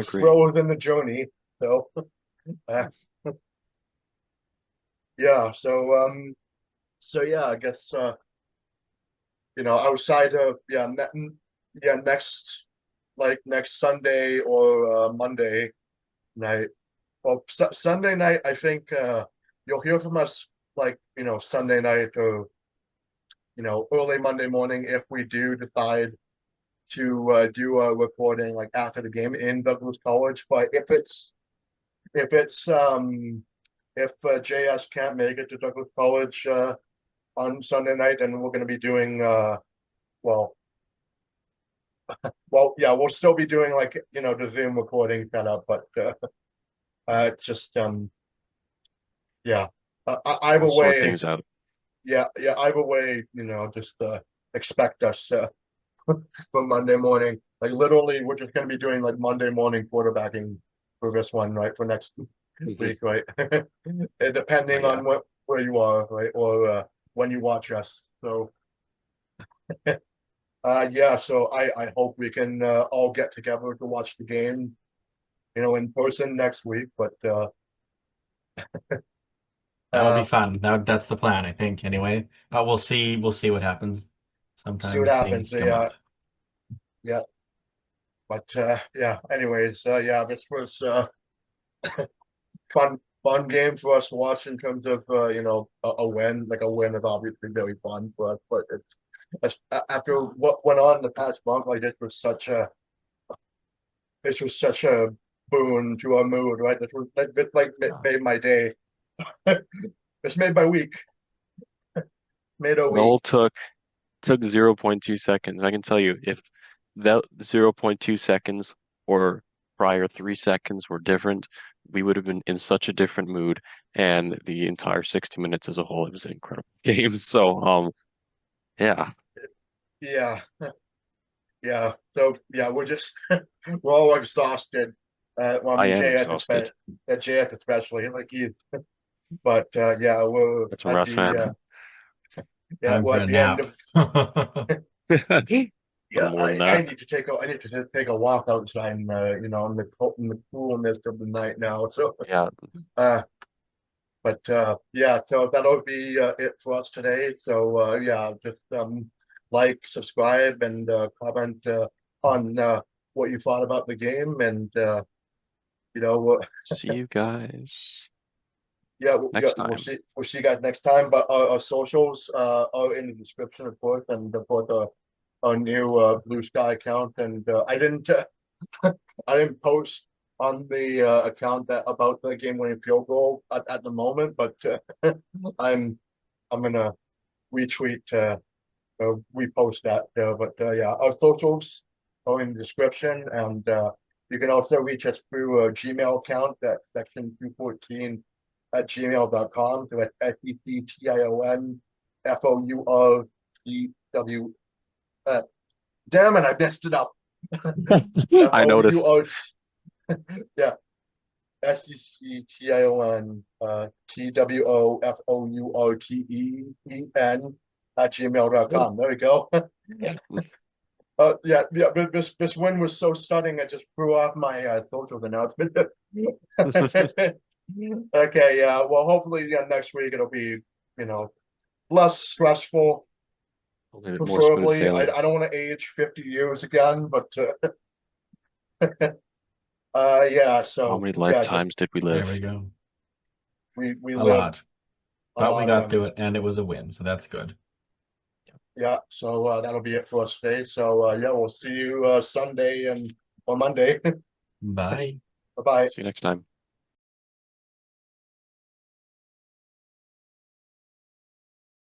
agree. thrill is in the journey. So uh, yeah, so yeah, I guess outside of yeah, next Sunday or Monday night. Well, Sunday night, I think you'll hear from us like Sunday night or early Monday morning if we do decide to do a recording like after the game in Douglas College. But if JS can't make it to Douglas College on Sunday night, then we're going to be doing well yeah, we'll still be doing like the Zoom recording setup, but it's just yeah, either We'll sort way, things out. yeah, either way, just expect us for Monday morning. Like literally, we're just going to be doing like Monday morning quarterbacking for this one, right? For next Mhm. week, right? Oh, Depending yeah, on where you are, right, or when you watch us. So yeah, so I hope we can all get together to watch the game, in person next week. But That would be uh, fun. That's the plan, I think, anyway. But we'll see what happens. see what Sometimes happens. things come Yeah, up. yeah. But yeah. Anyways, yeah, this was fun game for us to watch in terms of a win. Like a win is obviously very fun for us, but after what went on the past month, like this was such a boon to our mood, right? This like made my day. It's made my week, made a it week. all took 0.2 seconds. I can tell you, if that 0.2 seconds or prior 3 seconds were different, we would have been in such a different mood. And the entire 60 minutes as a whole, it was an incredible game. So, yeah, Yeah, yeah. So yeah, we're all exhausted. Well, I I mean, am exhausted. JS especially, like he. But yeah, we're That's a at Russ the fan. yeah, Time we're for a at the end nap. of little Yeah, more than I that. need to take a walk outside, in the coolness of the night now. So, Yeah, uh, yeah, so that'll be it for us today. So, yeah, just like, subscribe, and comment on what you thought about the game, and you know, see you guys yeah, yeah, next time. we'll see you guys next time. But our socials are in the description, of course, and of course our new Blue Sky account. And I didn't post on the account that about the game-winning field goal at the moment, but I'm I'm gonna retweet repost that. But yeah, our socials are in the description, and you can also reach us through a Gmail account. That's section214 @gmail.com. So that's SECTION damn it, I messed it up. I noticed. FOUR, yeah, SECTION TWOFOURTEEN @gmail.com. There we go. Yeah, yeah, but this win was so stunning, I just threw off my social announcement. Okay, yeah. Well, hopefully, yeah, next week it'll be, less stressful. A little bit more smooth Preferably, I, sailing. I don't want to age 50 years again, but yeah. How So many yeah, just lifetimes did we There live? we go. we A lived lot. a But we lot of got them. through it and it was a win, so that's good. Yeah. So that'll be it for us today. So yeah, we'll see you Sunday or Monday. Bye. Bye bye. See you next time.